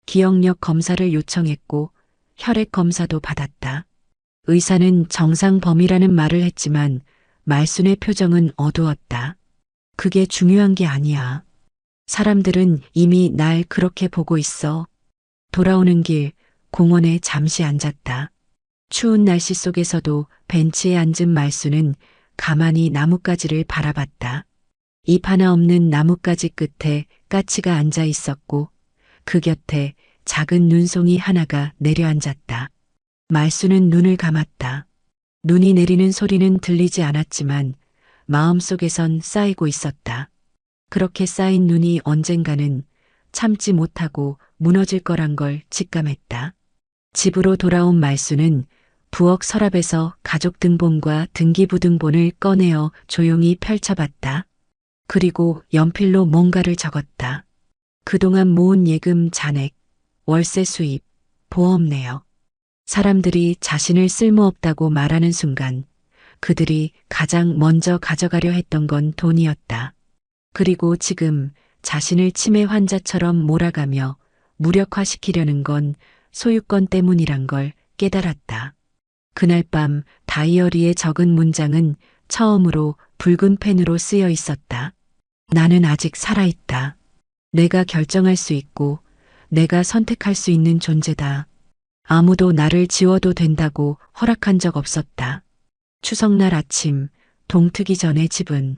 Speaker 2: 기억력 검사를 요청했고 혈액 검사도 받았다. 의사는 정상 범위라는 말을 했지만 말순의 표정은 어두웠다. 그게 중요한 게 아니야. 사람들은 이미 날 그렇게 보고 있어. 돌아오는 길 공원에 잠시 앉았다. 추운 날씨 속에서도 벤치에 앉은 말수는 가만히 나뭇가지를 바라봤다. 잎 하나 없는 나뭇가지 끝에 까치가 앉아 있었고 그 곁에 작은 눈송이 하나가 내려앉았다. 말수는 눈을 감았다. 눈이 내리는 소리는 들리지 않았지만 마음속에선 쌓이고 있었다. 그렇게 쌓인 눈이 언젠가는 참지 못하고 무너질 거란 걸 직감했다. 집으로 돌아온 말수는 부엌 서랍에서 가족 등본과 등기부등본을 꺼내어 조용히 펼쳐봤다. 그리고 연필로 뭔가를 적었다. 그동안 모은 예금 잔액, 월세 수입, 보험 내역. 사람들이 자신을 쓸모없다고 말하는 순간 그들이 가장 먼저 가져가려 했던 건 돈이었다. 그리고 지금 자신을 치매 환자처럼 몰아가며 무력화시키려는 건 소유권 때문이란 걸 깨달았다. 그날 밤 다이어리에 적은 문장은 처음으로 붉은 펜으로 쓰여 있었다. 나는 아직 살아있다. 내가 결정할 수 있고 내가 선택할 수 있는 존재다. 아무도 나를 지워도 된다고 허락한 적 없었다. 추석날 아침, 동트기 전에 집은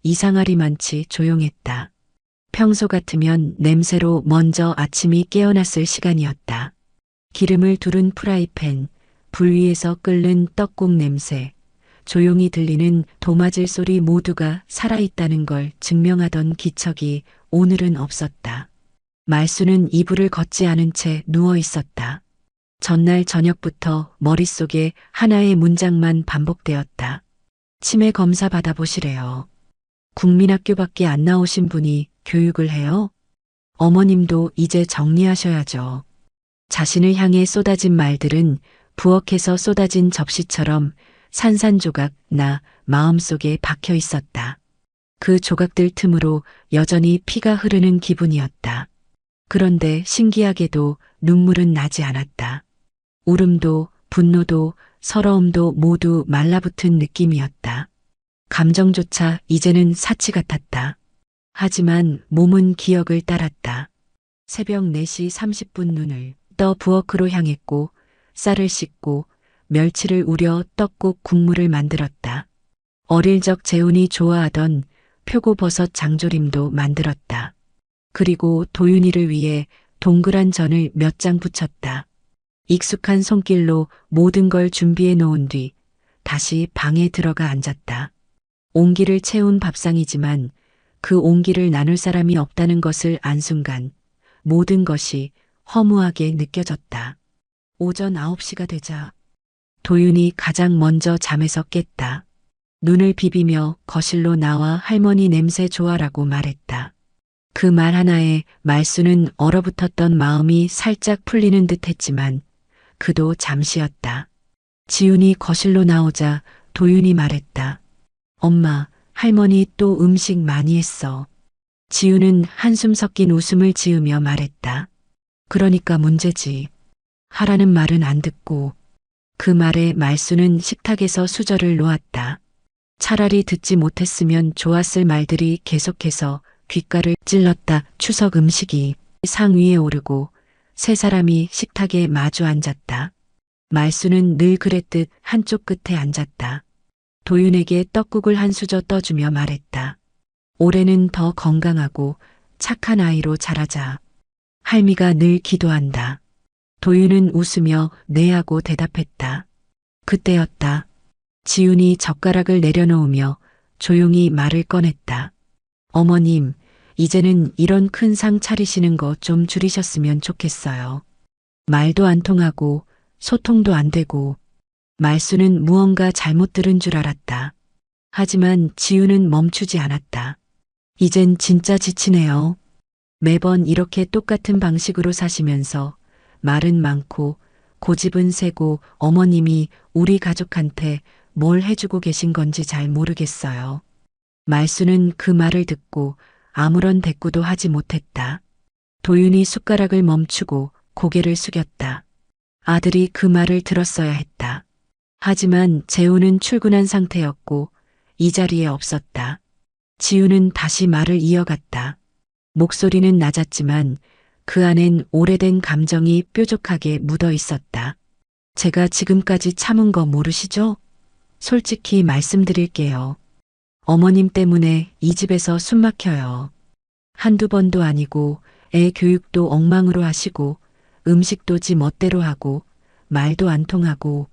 Speaker 2: 이상하리만치 조용했다. 평소 같으면 냄새로 먼저 아침이 깨어났을 시간이었다. 기름을 두른 프라이팬, 불 위에서 끓는 떡국 냄새, 조용히 들리는 도마질 소리 모두가 살아있다는 걸 증명하던 기척이 오늘은 없었다. 말수는 이불을 걷지 않은 채 누워 있었다. 전날 저녁부터 머릿속에 하나의 문장만 반복되었다. 치매 검사 받아보시래요. 국민학교밖에 안 나오신 분이 교육을 해요? 어머님도 이제 정리하셔야죠. 자신을 향해 쏟아진 말들은 부엌에서 쏟아진 접시처럼 산산조각 나 마음속에 박혀 있었다. 그 조각들 틈으로 여전히 피가 흐르는 기분이었다. 그런데 신기하게도 눈물은 나지 않았다. 울음도 분노도 서러움도 모두 말라붙은 느낌이었다. 감정조차 이제는 사치 같았다. 하지만 몸은 기억을 따랐다. 새벽 4시 30분 눈을 떠 부엌으로 향했고 쌀을 씻고 멸치를 우려 떡국 국물을 만들었다. 어릴 적 재훈이 좋아하던 표고버섯 장조림도 만들었다. 그리고 도윤이를 위해 동그란 전을 몇 장 부쳤다. 익숙한 손길로 모든 걸 준비해 놓은 뒤 다시 방에 들어가 앉았다. 온기를 채운 밥상이지만 그 온기를 나눌 사람이 없다는 것을 안 순간 모든 것이 허무하게 느껴졌다. 오전 9시가 되자 도윤이 가장 먼저 잠에서 깼다. 눈을 비비며 거실로 나와 할머니 냄새 좋아라고 말했다. 그 말 하나에 말수는 얼어붙었던 마음이 살짝 풀리는 듯 했지만 그도 잠시였다. 지훈이 거실로 나오자 도윤이 말했다. 엄마, 할머니 또 음식 많이 했어. 지훈은 한숨 섞인 웃음을 지으며 말했다. 그러니까 문제지. 하라는 말은 안 듣고. 그 말에 말수는 식탁에서 수저를 놓았다. 차라리 듣지 못했으면 좋았을 말들이 계속해서 귓가를 찔렀다. 추석 음식이 상 위에 오르고 세 사람이 식탁에 마주 앉았다. 말수는 늘 그랬듯 한쪽 끝에 앉았다. 도윤에게 떡국을 한 수저 떠주며 말했다. 올해는 더 건강하고 착한 아이로 자라자. 할미가 늘 기도한다. 도윤은 웃으며 네 하고 대답했다. 그때였다. 지훈이 젓가락을 내려놓으며 조용히 말을 꺼냈다. 어머님, 이제는 이런 큰 상 차리시는 거 좀 줄이셨으면 좋겠어요. 말도 안 통하고 소통도 안 되고 말수는 무언가 잘못 들은 줄 알았다. 하지만 지우는 멈추지 않았다. 이젠 진짜 지치네요. 매번 이렇게 똑같은 방식으로 사시면서 말은 많고 고집은 세고 어머님이 우리 가족한테 뭘 해주고 계신 건지 잘 모르겠어요. 말수는 그 말을 듣고 아무런 대꾸도 하지 못했다. 도윤이 숟가락을 멈추고 고개를 숙였다. 아들이 그 말을 들었어야 했다. 하지만 재우는 출근한 상태였고 이 자리에 없었다. 지우는 다시 말을 이어갔다. 목소리는 낮았지만 그 안엔 오래된 감정이 뾰족하게 묻어 있었다. 제가 지금까지 참은 거 모르시죠? 솔직히 말씀드릴게요. 어머님 때문에 이 집에서 숨 막혀요. 한두 번도 아니고 애 교육도 엉망으로 하시고 음식도 지 멋대로 하고 말도 안 통하고.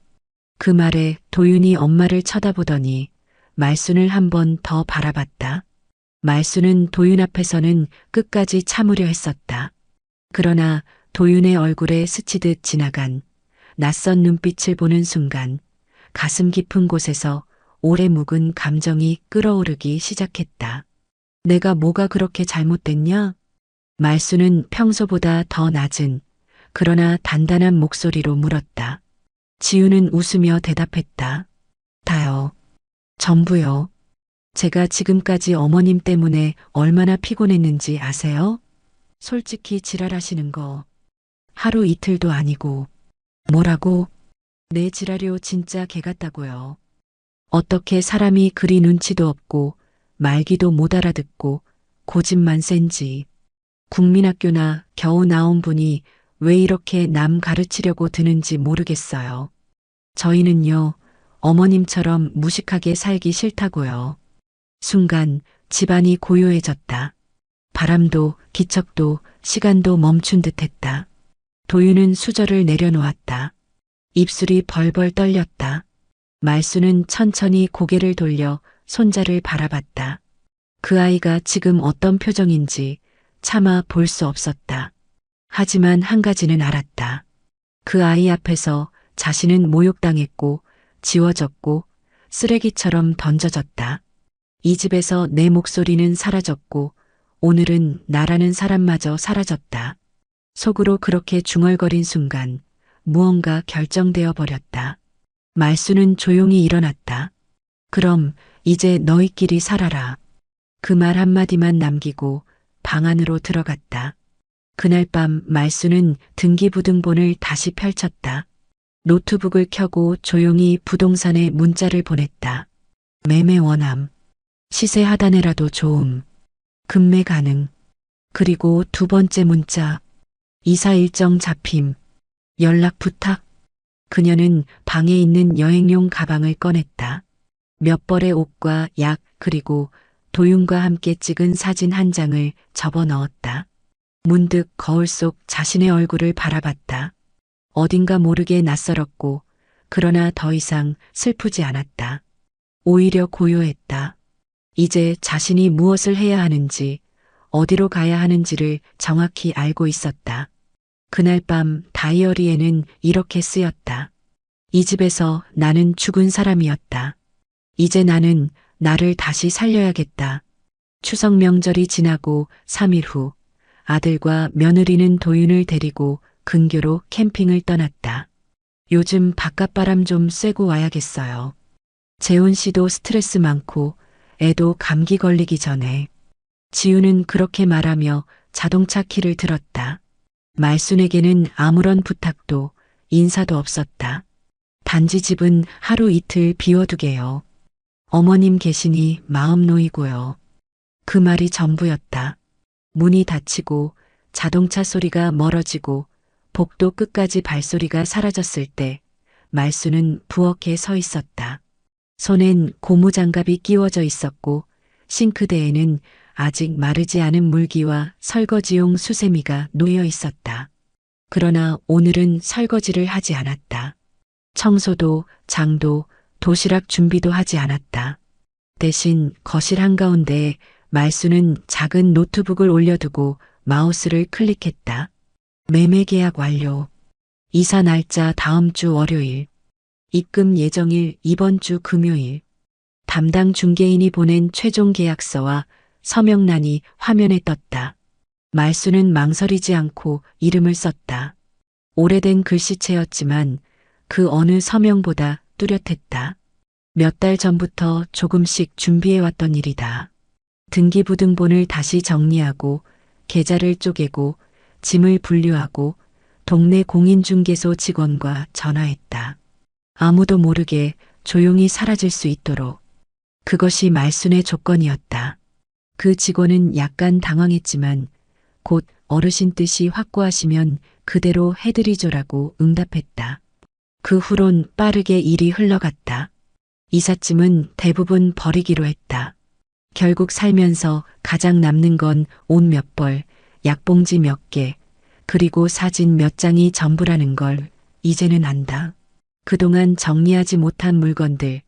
Speaker 2: 그 말에 도윤이 엄마를 쳐다보더니 말순을 한 번 더 바라봤다. 말순은 도윤 앞에서는 끝까지 참으려 했었다. 그러나 도윤의 얼굴에 스치듯 지나간 낯선 눈빛을 보는 순간 가슴 깊은 곳에서 오래 묵은 감정이 끓어오르기 시작했다. 내가 뭐가 그렇게 잘못됐냐? 말순은 평소보다 더 낮은 그러나 단단한 목소리로 물었다. 지우는 웃으며 대답했다. 다요. 전부요. 제가 지금까지 어머님 때문에 얼마나 피곤했는지 아세요? 솔직히 지랄하시는 거 하루 이틀도 아니고. 뭐라고? 내 지랄이요 진짜 개 같다고요. 어떻게 사람이 그리 눈치도 없고 말기도 못 알아듣고 고집만 센지. 국민학교나 겨우 나온 분이 왜 이렇게 남 가르치려고 드는지 모르겠어요. 저희는요, 어머님처럼 무식하게 살기 싫다고요. 순간 집안이 고요해졌다. 바람도 기척도 시간도 멈춘 듯했다. 도윤은 수저를 내려놓았다. 입술이 벌벌 떨렸다. 말수는 천천히 고개를 돌려 손자를 바라봤다. 그 아이가 지금 어떤 표정인지 차마 볼 수 없었다. 하지만 한 가지는 알았다. 그 아이 앞에서 자신은 모욕당했고 지워졌고 쓰레기처럼 던져졌다. 이 집에서 내 목소리는 사라졌고 오늘은 나라는 사람마저 사라졌다. 속으로 그렇게 중얼거린 순간 무언가 결정되어 버렸다. 말수는 조용히 일어났다. 그럼 이제 너희끼리 살아라. 그 말 한마디만 남기고 방 안으로 들어갔다. 그날 밤 말수는 등기부등본을 다시 펼쳤다. 노트북을 켜고 조용히 부동산에 문자를 보냈다. 매매 원함. 시세 하단에라도 좋음. 급매 가능. 그리고 두 번째 문자. 이사 일정 잡힘. 연락 부탁. 그녀는 방에 있는 여행용 가방을 꺼냈다. 몇 벌의 옷과 약 그리고 도윤과 함께 찍은 사진 한 장을 접어 넣었다. 문득 거울 속 자신의 얼굴을 바라봤다. 어딘가 모르게 낯설었고 그러나 더 이상 슬프지 않았다. 오히려 고요했다. 이제 자신이 무엇을 해야 하는지 어디로 가야 하는지를 정확히 알고 있었다. 그날 밤 다이어리에는 이렇게 쓰였다. 이 집에서 나는 죽은 사람이었다. 이제 나는 나를 다시 살려야겠다. 추석 명절이 지나고 3일 후 아들과 며느리는 도윤을 데리고 근교로 캠핑을 떠났다. 요즘 바깥바람 좀 쐬고 와야겠어요. 재훈 씨도 스트레스 많고 애도 감기 걸리기 전에. 지우는 그렇게 말하며 자동차 키를 들었다. 말순에게는 아무런 부탁도 인사도 없었다. 단지 집은 하루 이틀 비워두게요. 어머님 계시니 마음 놓이고요. 그 말이 전부였다. 문이 닫히고 자동차 소리가 멀어지고 복도 끝까지 발소리가 사라졌을 때 말수는 부엌에 서 있었다. 손엔 고무장갑이 끼워져 있었고 싱크대에는 아직 마르지 않은 물기와 설거지용 수세미가 놓여 있었다. 그러나 오늘은 설거지를 하지 않았다. 청소도 장도 도시락 준비도 하지 않았다. 대신 거실 한가운데에 말수는 작은 노트북을 올려두고 마우스를 클릭했다. 매매 계약 완료. 이사 날짜 다음 주 월요일. 입금 예정일 이번 주 금요일. 담당 중개인이 보낸 최종 계약서와 서명란이 화면에 떴다. 말수는 망설이지 않고 이름을 썼다. 오래된 글씨체였지만 그 어느 서명보다 뚜렷했다. 몇 달 전부터 조금씩 준비해왔던 일이다. 등기부등본을 다시 정리하고 계좌를 쪼개고 짐을 분류하고 동네 공인중개소 직원과 전화했다. 아무도 모르게 조용히 사라질 수 있도록. 그것이 말순의 조건이었다. 그 직원은 약간 당황했지만 곧 어르신 뜻이 확고하시면 그대로 해드리죠라고 응답했다. 그 후론 빠르게 일이 흘러갔다. 이삿짐은 대부분 버리기로 했다. 결국 살면서 가장 남는 건 옷 몇 벌, 약봉지 몇 개, 그리고 사진 몇 장이 전부라는 걸 이제는 안다. 그동안 정리하지 못한 물건들,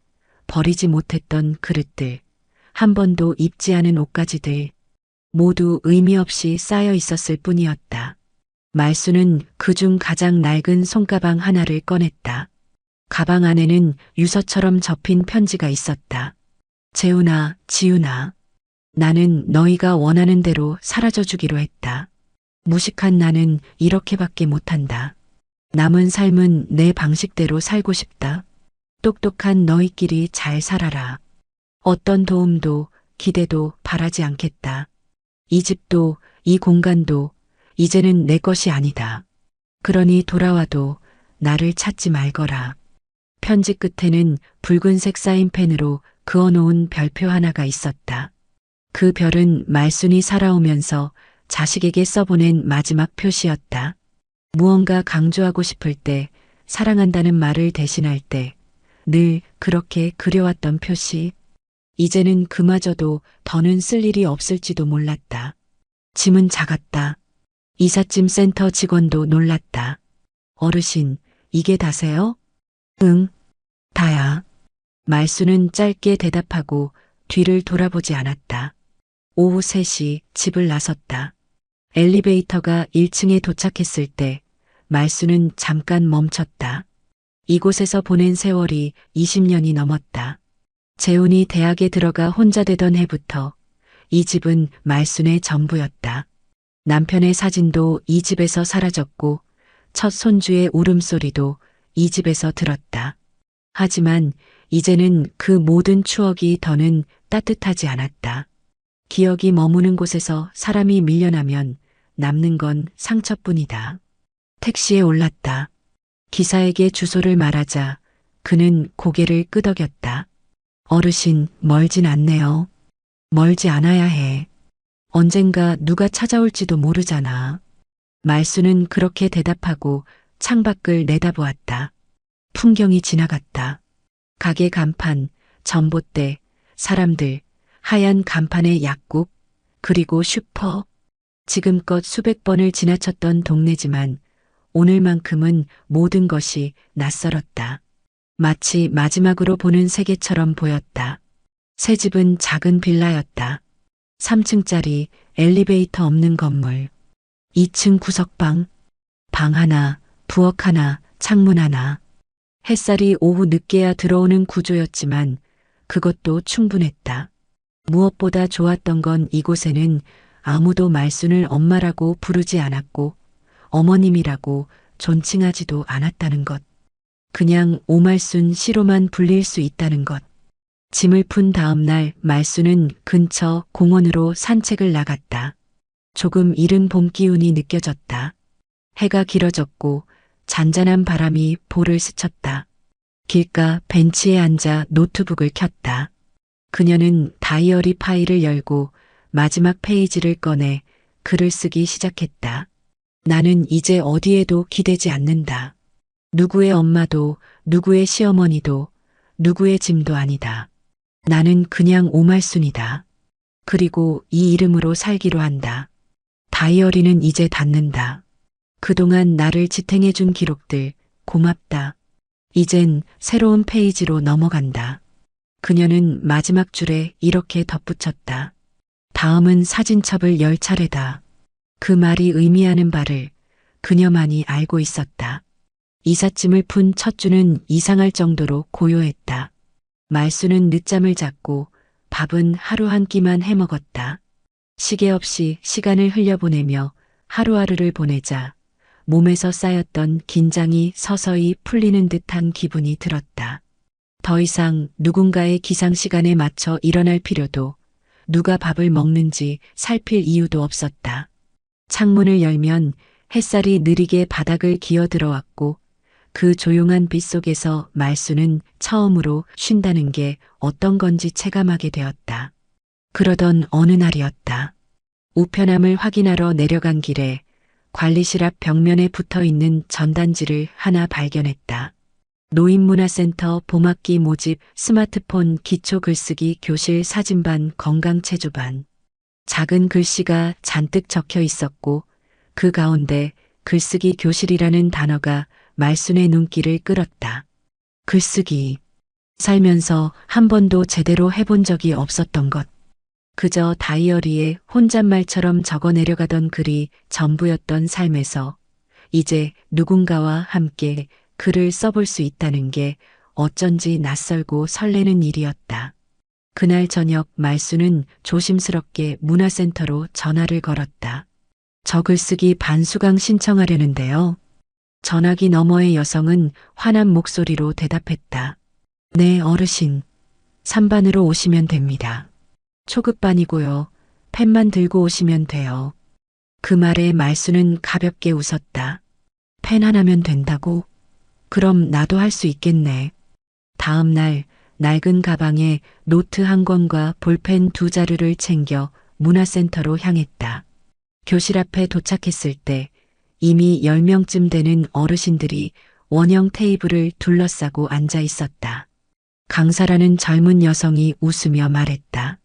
Speaker 2: 버리지 못했던 그릇들, 한 번도 입지 않은 옷가지들, 모두 의미 없이 쌓여 있었을 뿐이었다. 말수는 그중 가장 낡은 손가방 하나를 꺼냈다. 가방 안에는 유서처럼 접힌 편지가 있었다. 재훈아, 지훈아. 나는 너희가 원하는 대로 사라져 주기로 했다. 무식한 나는 이렇게밖에 못한다. 남은 삶은 내 방식대로 살고 싶다. 똑똑한 너희끼리 잘 살아라. 어떤 도움도 기대도 바라지 않겠다. 이 집도 이 공간도 이제는 내 것이 아니다. 그러니 돌아와도 나를 찾지 말거라. 편지 끝에는 붉은색 사인펜으로 그어놓은 별표 하나가 있었다. 그 별은 말순이 살아오면서 자식에게 써보낸 마지막 표시였다. 무언가 강조하고 싶을 때, 사랑한다는 말을 대신할 때, 늘 그렇게 그려왔던 표시. 이제는 그마저도 더는 쓸 일이 없을지도 몰랐다. 짐은 작았다. 이삿짐 센터 직원도 놀랐다. 어르신, 이게 다세요? 응, 다야. 말수는 짧게 대답하고 뒤를 돌아보지 않았다. 오후 3시 집을 나섰다. 엘리베이터가 1층에 도착했을 때 말수는 잠깐 멈췄다. 이곳에서 보낸 세월이 20년이 넘었다. 재훈이 대학에 들어가 혼자 되던 해부터 이 집은 말순의 전부였다. 남편의 사진도 이 집에서 사라졌고 첫 손주의 울음소리도 이 집에서 들었다. 하지만 이제는 그 모든 추억이 더는 따뜻하지 않았다. 기억이 머무는 곳에서 사람이 밀려나면 남는 건 상처뿐이다. 택시에 올랐다. 기사에게 주소를 말하자 그는 고개를 끄덕였다. 어르신, 멀진 않네요. 멀지 않아야 해. 언젠가 누가 찾아올지도 모르잖아. 말수는 그렇게 대답하고 창밖을 내다보았다. 풍경이 지나갔다. 가게 간판, 전봇대, 사람들, 하얀 간판의 약국, 그리고 슈퍼. 지금껏 수백 번을 지나쳤던 동네지만 오늘만큼은 모든 것이 낯설었다. 마치 마지막으로 보는 세계처럼 보였다. 새 집은 작은 빌라였다. 3층짜리 엘리베이터 없는 건물. 2층 구석방. 방 하나, 부엌 하나, 창문 하나. 햇살이 오후 늦게야 들어오는 구조였지만 그것도 충분했다. 무엇보다 좋았던 건 이곳에는 아무도 말순을 엄마라고 부르지 않았고 어머님이라고 존칭하지도 않았다는 것. 그냥 오말순 씨로만 불릴 수 있다는 것. 짐을 푼 다음 날 말순은 근처 공원으로 산책을 나갔다. 조금 이른 봄 기운이 느껴졌다. 해가 길어졌고 잔잔한 바람이 볼을 스쳤다. 길가 벤치에 앉아 노트북을 켰다. 그녀는 다이어리 파일을 열고 마지막 페이지를 꺼내 글을 쓰기 시작했다. 나는 이제 어디에도 기대지 않는다. 누구의 엄마도 누구의 시어머니도 누구의 짐도 아니다. 나는 그냥 오말순이다. 그리고 이 이름으로 살기로 한다. 다이어리는 이제 닫는다. 그동안 나를 지탱해준 기록들 고맙다. 이젠 새로운 페이지로 넘어간다. 그녀는 마지막 줄에 이렇게 덧붙였다. 다음은 사진첩을 10차례다. 그 말이 의미하는 바를 그녀만이 알고 있었다. 이삿짐을 푼 첫 주는 이상할 정도로 고요했다. 말수는 늦잠을 잤고 밥은 하루 한 끼만 해 먹었다. 시계 없이 시간을 흘려보내며 하루하루를 보내자 몸에서 쌓였던 긴장이 서서히 풀리는 듯한 기분이 들었다. 더 이상 누군가의 기상 시간에 맞춰 일어날 필요도, 누가 밥을 먹는지 살필 이유도 없었다. 창문을 열면 햇살이 느리게 바닥을 기어 들어왔고 그 조용한 빛 속에서 말수는 처음으로 쉰다는 게 어떤 건지 체감하게 되었다. 그러던 어느 날이었다. 우편함을 확인하러 내려간 길에 관리실 앞 벽면에 붙어 있는 전단지를 하나 발견했다. 노인문화센터 봄학기 모집 스마트폰 기초 글쓰기 교실 사진반 건강체조반. 작은 글씨가 잔뜩 적혀 있었고 그 가운데 글쓰기 교실이라는 단어가 말순의 눈길을 끌었다. 글쓰기. 살면서 한 번도 제대로 해본 적이 없었던 것. 그저 다이어리에 혼잣말처럼 적어 내려가던 글이 전부였던 삶에서 이제 누군가와 함께 글을 써볼 수 있다는 게 어쩐지 낯설고 설레는 일이었다. 그날 저녁 말수는 조심스럽게 문화센터로 전화를 걸었다. 저 글쓰기 반수강 신청하려는데요. 전화기 너머의 여성은 환한 목소리로 대답했다. 네, 어르신. 3반으로 오시면 됩니다. 초급반이고요. 펜만 들고 오시면 돼요. 그 말에 말수는 가볍게 웃었다. 펜 하나면 된다고? 그럼 나도 할 수 있겠네. 다음 날 낡은 가방에 노트 한 권과 볼펜 2자루를 챙겨 문화센터로 향했다. 교실 앞에 도착했을 때 이미 10명쯤 되는 어르신들이 원형 테이블을 둘러싸고 앉아 있었다. 강사라는 젊은 여성이 웃으며 말했다.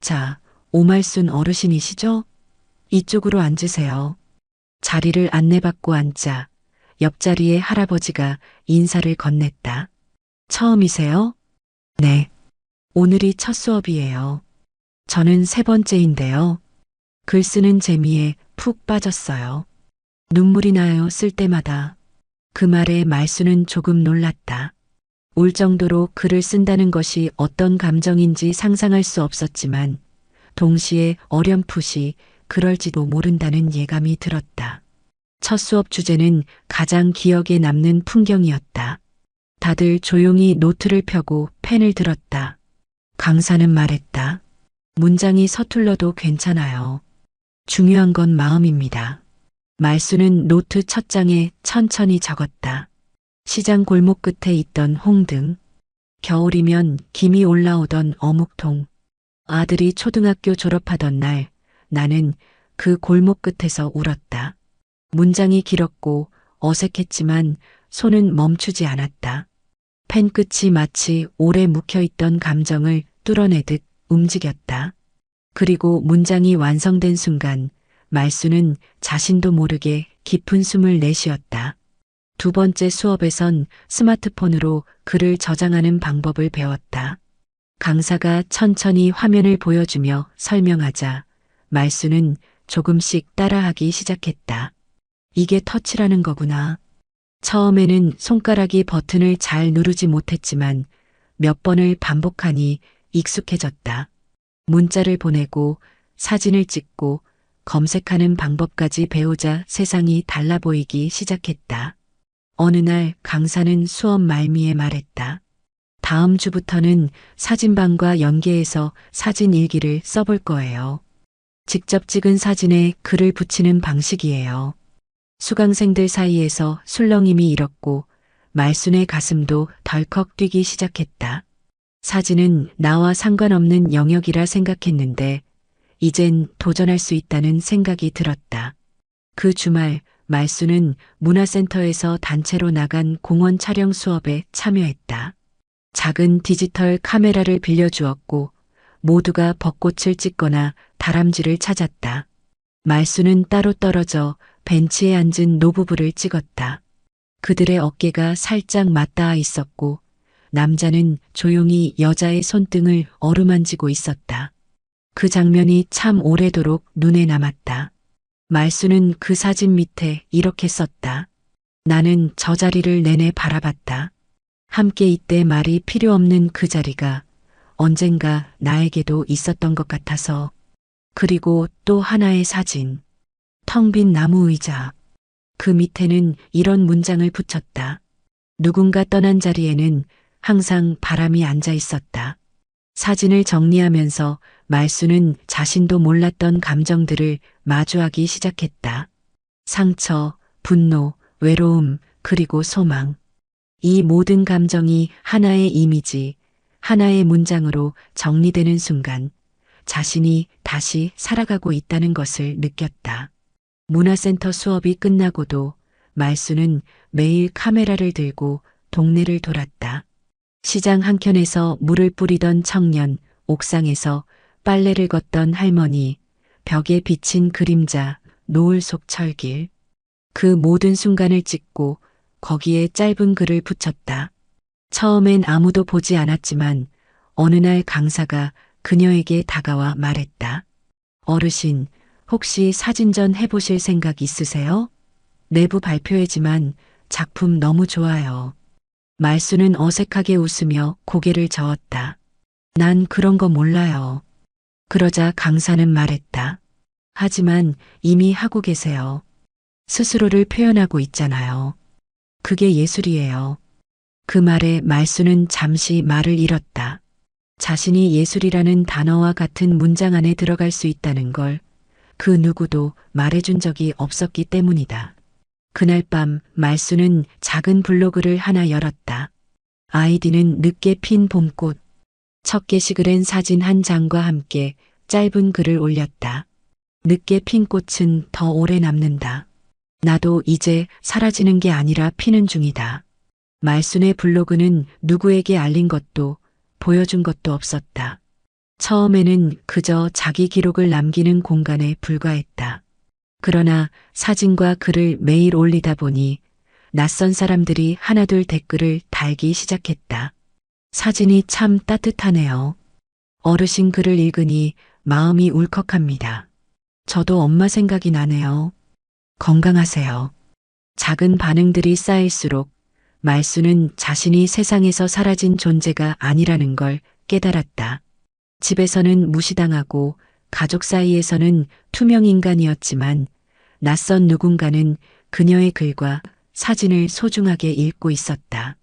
Speaker 2: 자, 오말순 어르신이시죠? 이쪽으로 앉으세요. 자리를 안내받고 앉자 옆자리에 할아버지가 인사를 건넸다. 처음이세요? 네. 오늘이 첫 수업이에요. 저는 3번째인데요. 글 쓰는 재미에 푹 빠졌어요. 눈물이 나요, 쓸 때마다. 그 말에 말수는 조금 놀랐다. 울 정도로 글을 쓴다는 것이 어떤 감정인지 상상할 수 없었지만 동시에 어렴풋이 그럴지도 모른다는 예감이 들었다. 첫 수업 주제는 가장 기억에 남는 풍경이었다. 다들 조용히 노트를 펴고 펜을 들었다. 강사는 말했다. 문장이 서툴러도 괜찮아요. 중요한 건 마음입니다. 말수는 노트 첫 장에 천천히 적었다. 시장 골목 끝에 있던 홍등. 겨울이면 김이 올라오던 어묵통. 아들이 초등학교 졸업하던 날 나는 그 골목 끝에서 울었다. 문장이 길었고 어색했지만 손은 멈추지 않았다. 펜 끝이 마치 오래 묵혀있던 감정을 뚫어내듯 움직였다. 그리고 문장이 완성된 순간 말수는 자신도 모르게 깊은 숨을 내쉬었다. 2번째 수업에선 스마트폰으로 글을 저장하는 방법을 배웠다. 강사가 천천히 화면을 보여주며 설명하자 말수는 조금씩 따라하기 시작했다. 이게 터치라는 거구나. 처음에는 손가락이 버튼을 잘 누르지 못했지만 몇 번을 반복하니 익숙해졌다. 문자를 보내고 사진을 찍고 검색하는 방법까지 배우자 세상이 달라 보이기 시작했다. 어느 날 강사는 수업 말미에 말했다. 다음 주부터는 사진반과 연계해서 사진 일기를 써볼 거예요. 직접 찍은 사진에 글을 붙이는 방식이에요. 수강생들 사이에서 술렁임이 일었고 말순의 가슴도 덜컥 뛰기 시작했다. 사진은 나와 상관없는 영역이라 생각했는데 이젠 도전할 수 있다는 생각이 들었다. 그 주말 말수는 문화센터에서 단체로 나간 공원 촬영 수업에 참여했다. 작은 디지털 카메라를 빌려주었고 모두가 벚꽃을 찍거나 다람쥐를 찾았다. 말수는 따로 떨어져 벤치에 앉은 노부부를 찍었다. 그들의 어깨가 살짝 맞닿아 있었고 남자는 조용히 여자의 손등을 어루만지고 있었다. 그 장면이 참 오래도록 눈에 남았다. 말수는 그 사진 밑에 이렇게 썼다. 나는 저 자리를 내내 바라봤다. 함께 이때 말이 필요 없는 그 자리가 언젠가 나에게도 있었던 것 같아서. 그리고 또 하나의 사진. 텅 빈 나무 의자. 그 밑에는 이런 문장을 붙였다. 누군가 떠난 자리에는 항상 바람이 앉아 있었다. 사진을 정리하면서 말수는 자신도 몰랐던 감정들을 마주하기 시작했다. 상처, 분노, 외로움, 그리고 소망. 이 모든 감정이 하나의 이미지, 하나의 문장으로 정리되는 순간 자신이 다시 살아가고 있다는 것을 느꼈다. 문화센터 수업이 끝나고도 말수는 매일 카메라를 들고 동네를 돌았다. 시장 한켠에서 물을 뿌리던 청년, 옥상에서 빨래를 걷던 할머니, 벽에 비친 그림자, 노을 속 철길. 그 모든 순간을 찍고 거기에 짧은 글을 붙였다. 처음엔 아무도 보지 않았지만 어느 날 강사가 그녀에게 다가와 말했다. 어르신, 혹시 사진전 해보실 생각 있으세요? 내부 발표회지만 작품 너무 좋아요. 말수는 어색하게 웃으며 고개를 저었다. 난 그런 거 몰라요. 그러자 강사는 말했다. 하지만 이미 하고 계세요. 스스로를 표현하고 있잖아요. 그게 예술이에요. 그 말에 말수는 잠시 말을 잃었다. 자신이 예술이라는 단어와 같은 문장 안에 들어갈 수 있다는 걸 그 누구도 말해준 적이 없었기 때문이다. 그날 밤 말수는 작은 블로그를 하나 열었다. 아이디는 늦게 핀 봄꽃. 첫 게시글엔 사진 한 장과 함께 짧은 글을 올렸다. 늦게 핀 꽃은 더 오래 남는다. 나도 이제 사라지는 게 아니라 피는 중이다. 말순의 블로그는 누구에게 알린 것도 보여준 것도 없었다. 처음에는 그저 자기 기록을 남기는 공간에 불과했다. 그러나 사진과 글을 매일 올리다 보니 낯선 사람들이 하나둘 댓글을 달기 시작했다. 사진이 참 따뜻하네요. 어르신 글을 읽으니 마음이 울컥합니다. 저도 엄마 생각이 나네요. 건강하세요. 작은 반응들이 쌓일수록 말수는 자신이 세상에서 사라진 존재가 아니라는 걸 깨달았다. 집에서는 무시당하고 가족 사이에서는 투명 인간이었지만 낯선 누군가는 그녀의 글과 사진을 소중하게 읽고 있었다.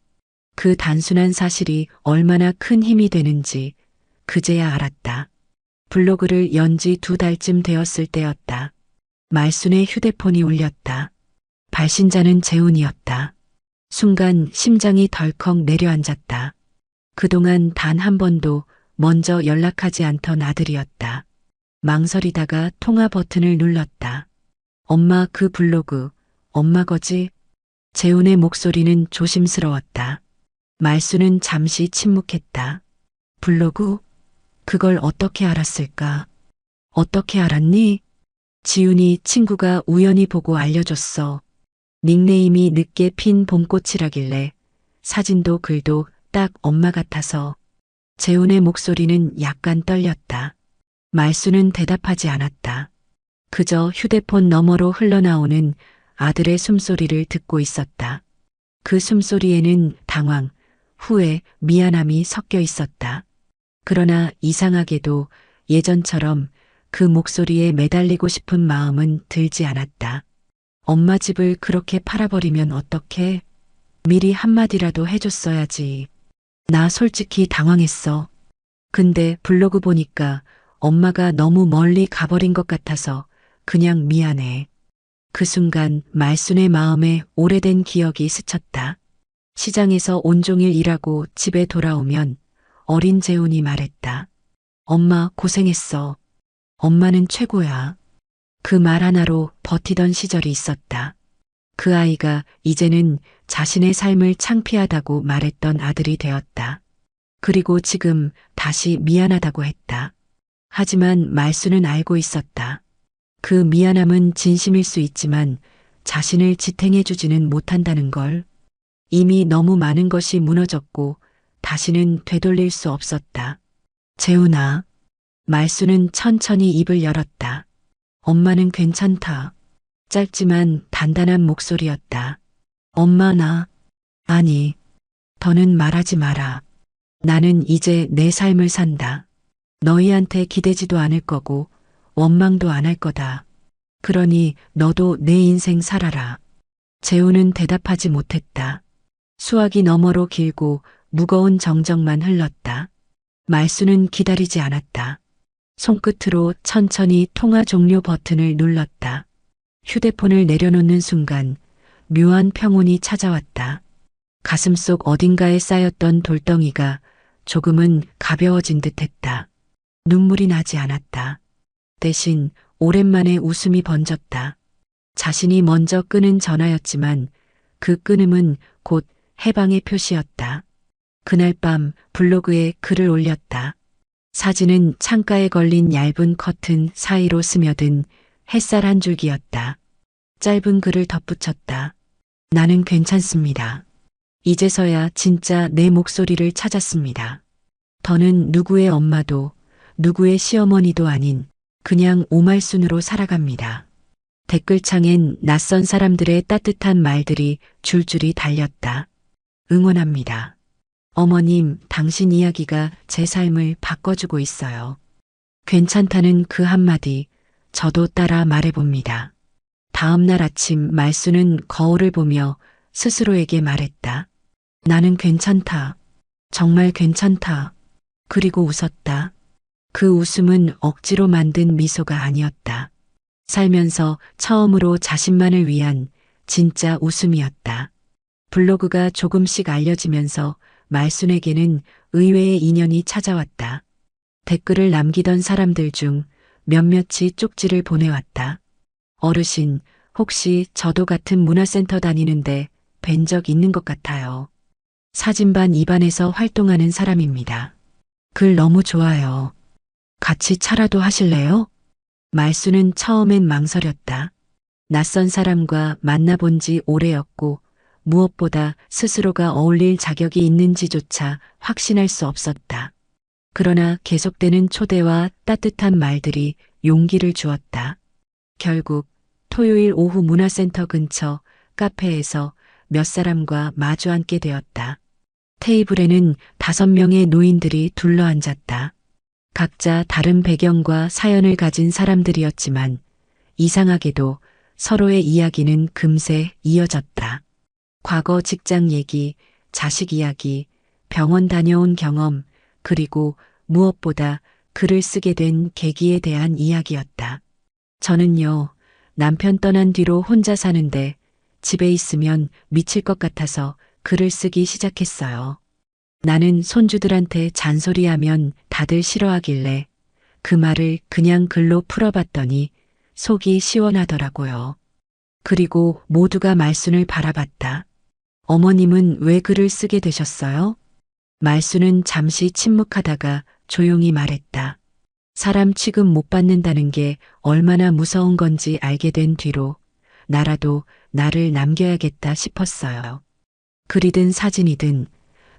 Speaker 2: 그 단순한 사실이 얼마나 큰 힘이 되는지 그제야 알았다. 블로그를 연 지 2달쯤 되었을 때였다. 말순의 휴대폰이 울렸다. 발신자는 재훈이었다. 순간 심장이 덜컥 내려앉았다. 그동안 단 한 번도 먼저 연락하지 않던 아들이었다. 망설이다가 통화 버튼을 눌렀다. 엄마, 그 블로그, 엄마 거지? 재훈의 목소리는 조심스러웠다. 말수는 잠시 침묵했다. 블로그? 그걸 어떻게 알았을까? 어떻게 알았니? 지훈이 친구가 우연히 보고 알려줬어. 닉네임이 늦게 핀 봄꽃이라길래 사진도 글도 딱 엄마 같아서. 재훈의 목소리는 약간 떨렸다. 말수는 대답하지 않았다. 그저 휴대폰 너머로 흘러나오는 아들의 숨소리를 듣고 있었다. 그 숨소리에는 당황, 후회, 미안함이 섞여 있었다. 그러나 이상하게도 예전처럼 그 목소리에 매달리고 싶은 마음은 들지 않았다. 엄마 집을 그렇게 팔아버리면 어떡해? 미리 한마디라도 해줬어야지. 나 솔직히 당황했어. 근데 블로그 보니까 엄마가 너무 멀리 가버린 것 같아서 그냥 미안해. 그 순간 말순의 마음에 오래된 기억이 스쳤다. 시장에서 온종일 일하고 집에 돌아오면 어린 재훈이 말했다. 엄마 고생했어. 엄마는 최고야. 그 말 하나로 버티던 시절이 있었다. 그 아이가 이제는 자신의 삶을 창피하다고 말했던 아들이 되었다. 그리고 지금 다시 미안하다고 했다. 하지만 말수는 알고 있었다. 그 미안함은 진심일 수 있지만 자신을 지탱해주지는 못한다는 걸. 이미 너무 많은 것이 무너졌고 다시는 되돌릴 수 없었다. 재훈아. 말수는 천천히 입을 열었다. 엄마는 괜찮다. 짧지만 단단한 목소리였다. 엄마 아니, 더는 말하지 마라. 나는 이제 내 삶을 산다. 너희한테 기대지도 않을 거고 원망도 안 할 거다. 그러니 너도 내 인생 살아라. 재우는 대답하지 못했다. 수화기 너머로 길고 무거운 정적만 흘렀다. 말수는 기다리지 않았다. 손끝으로 천천히 통화 종료 버튼을 눌렀다. 휴대폰을 내려놓는 순간 묘한 평온이 찾아왔다. 가슴속 어딘가에 쌓였던 돌덩이가 조금은 가벼워진 듯했다. 눈물이 나지 않았다. 대신 오랜만에 웃음이 번졌다. 자신이 먼저 끊은 전화였지만 그 끊음은 곧 해방의 표시였다. 그날 밤 블로그에 글을 올렸다. 사진은 창가에 걸린 얇은 커튼 사이로 스며든 햇살 한 줄기였다. 짧은 글을 덧붙였다. 나는 괜찮습니다. 이제서야 진짜 내 목소리를 찾았습니다. 더는 누구의 엄마도 누구의 시어머니도 아닌 그냥 오말순으로 살아갑니다. 댓글창엔 낯선 사람들의 따뜻한 말들이 줄줄이 달렸다. 응원합니다. 어머님, 당신 이야기가 제 삶을 바꿔주고 있어요. 괜찮다는 그 한마디, 저도 따라 말해봅니다. 다음 날 아침 말수는 거울을 보며 스스로에게 말했다. 나는 괜찮다. 정말 괜찮다. 그리고 웃었다. 그 웃음은 억지로 만든 미소가 아니었다. 살면서 처음으로 자신만을 위한 진짜 웃음이었다. 블로그가 조금씩 알려지면서 말순에게는 의외의 인연이 찾아왔다. 댓글을 남기던 사람들 중 몇몇이 쪽지를 보내왔다. 어르신, 혹시 저도 같은 문화센터 다니는데 뵌 적 있는 것 같아요. 사진반 2반에서 활동하는 사람입니다. 글 너무 좋아요. 같이 차라도 하실래요? 말수는 처음엔 망설였다. 낯선 사람과 만나본 지 오래였고 무엇보다 스스로가 어울릴 자격이 있는지조차 확신할 수 없었다. 그러나 계속되는 초대와 따뜻한 말들이 용기를 주었다. 결국 토요일 오후 문화센터 근처 카페에서 몇 사람과 마주 앉게 되었다. 테이블에는 5명의 노인들이 둘러앉았다. 각자 다른 배경과 사연을 가진 사람들이었지만 이상하게도 서로의 이야기는 금세 이어졌다. 과거 직장 얘기, 자식 이야기, 병원 다녀온 경험, 그리고 무엇보다 글을 쓰게 된 계기에 대한 이야기였다. 저는요, 남편 떠난 뒤로 혼자 사는데 집에 있으면 미칠 것 같아서 글을 쓰기 시작했어요. 나는 손주들한테 잔소리하면 다들 싫어하길래 그 말을 그냥 글로 풀어봤더니 속이 시원하더라고요. 그리고 모두가 말순을 바라봤다. 어머님은 왜 글을 쓰게 되셨어요? 말순은 잠시 침묵하다가 조용히 말했다. 사람 취급 못 받는다는 게 얼마나 무서운 건지 알게 된 뒤로 나라도 나를 남겨야겠다 싶었어요. 글이든 사진이든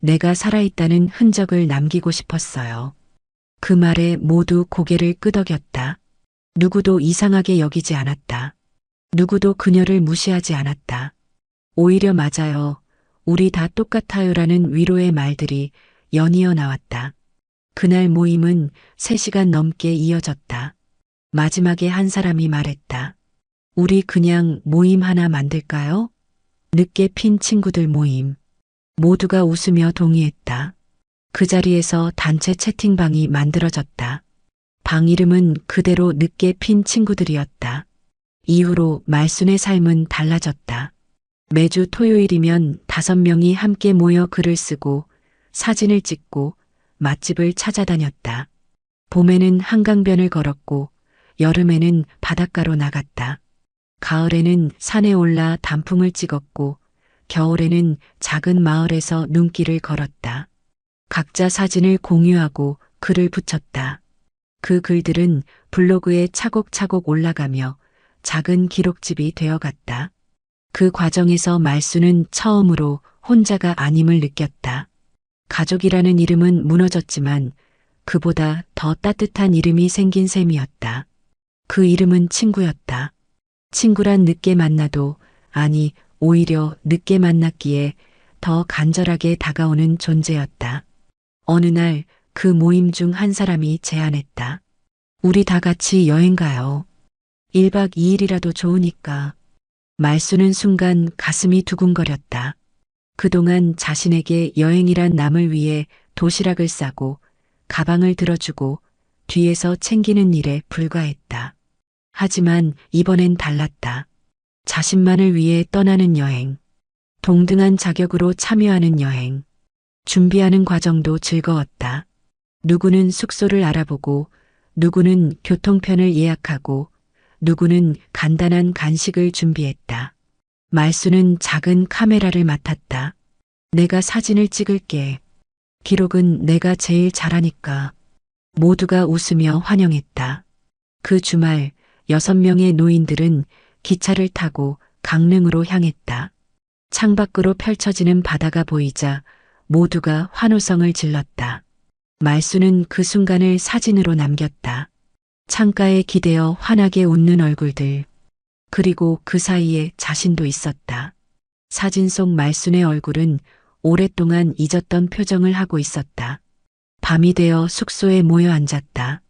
Speaker 2: 내가 살아있다는 흔적을 남기고 싶었어요. 그 말에 모두 고개를 끄덕였다. 누구도 이상하게 여기지 않았다. 누구도 그녀를 무시하지 않았다. 오히려 맞아요. 우리 다 똑같아요라는 위로의 말들이 연이어 나왔다. 그날 모임은 3시간 넘게 이어졌다. 마지막에 한 사람이 말했다. 우리 그냥 모임 하나 만들까요? 늦게 핀 친구들 모임. 모두가 웃으며 동의했다. 그 자리에서 단체 채팅방이 만들어졌다. 방 이름은 그대로 늦게 핀 친구들이었다. 이후로 말순의 삶은 달라졌다. 매주 토요일이면 5명이 함께 모여 글을 쓰고 사진을 찍고 맛집을 찾아다녔다. 봄에는 한강변을 걸었고 여름에는 바닷가로 나갔다. 가을에는 산에 올라 단풍을 찍었고 겨울에는 작은 마을에서 눈길을 걸었다. 각자 사진을 공유하고 글을 붙였다. 그 글들은 블로그에 차곡차곡 올라가며 작은 기록집이 되어갔다. 그 과정에서 말수는 처음으로 혼자가 아님을 느꼈다. 가족이라는 이름은 무너졌지만 그보다 더 따뜻한 이름이 생긴 셈이었다. 그 이름은 친구였다. 친구란 늦게 만나도, 아니 오히려 늦게 만났기에 더 간절하게 다가오는 존재였다. 어느 날 그 모임 중 한 사람이 제안했다. 우리 다 같이 여행 가요. 1박 2일이라도 좋으니까. 말수는 순간 가슴이 두근거렸다. 그동안 자신에게 여행이란 남을 위해 도시락을 싸고 가방을 들어주고 뒤에서 챙기는 일에 불과했다. 하지만 이번엔 달랐다. 자신만을 위해 떠나는 여행. 동등한 자격으로 참여하는 여행. 준비하는 과정도 즐거웠다. 누구는 숙소를 알아보고, 누구는 교통편을 예약하고, 누구는 간단한 간식을 준비했다. 말수는 작은 카메라를 맡았다. 내가 사진을 찍을게. 기록은 내가 제일 잘하니까. 모두가 웃으며 환영했다. 그 주말 6명의 노인들은 기차를 타고 강릉으로 향했다. 창밖으로 펼쳐지는 바다가 보이자 모두가 환호성을 질렀다. 말수는 그 순간을 사진으로 남겼다. 창가에 기대어 환하게 웃는 얼굴들. 그리고 그 사이에 자신도 있었다. 사진 속 말순의 얼굴은 오랫동안 잊었던 표정을 하고 있었다. 밤이 되어 숙소에 모여 앉았다.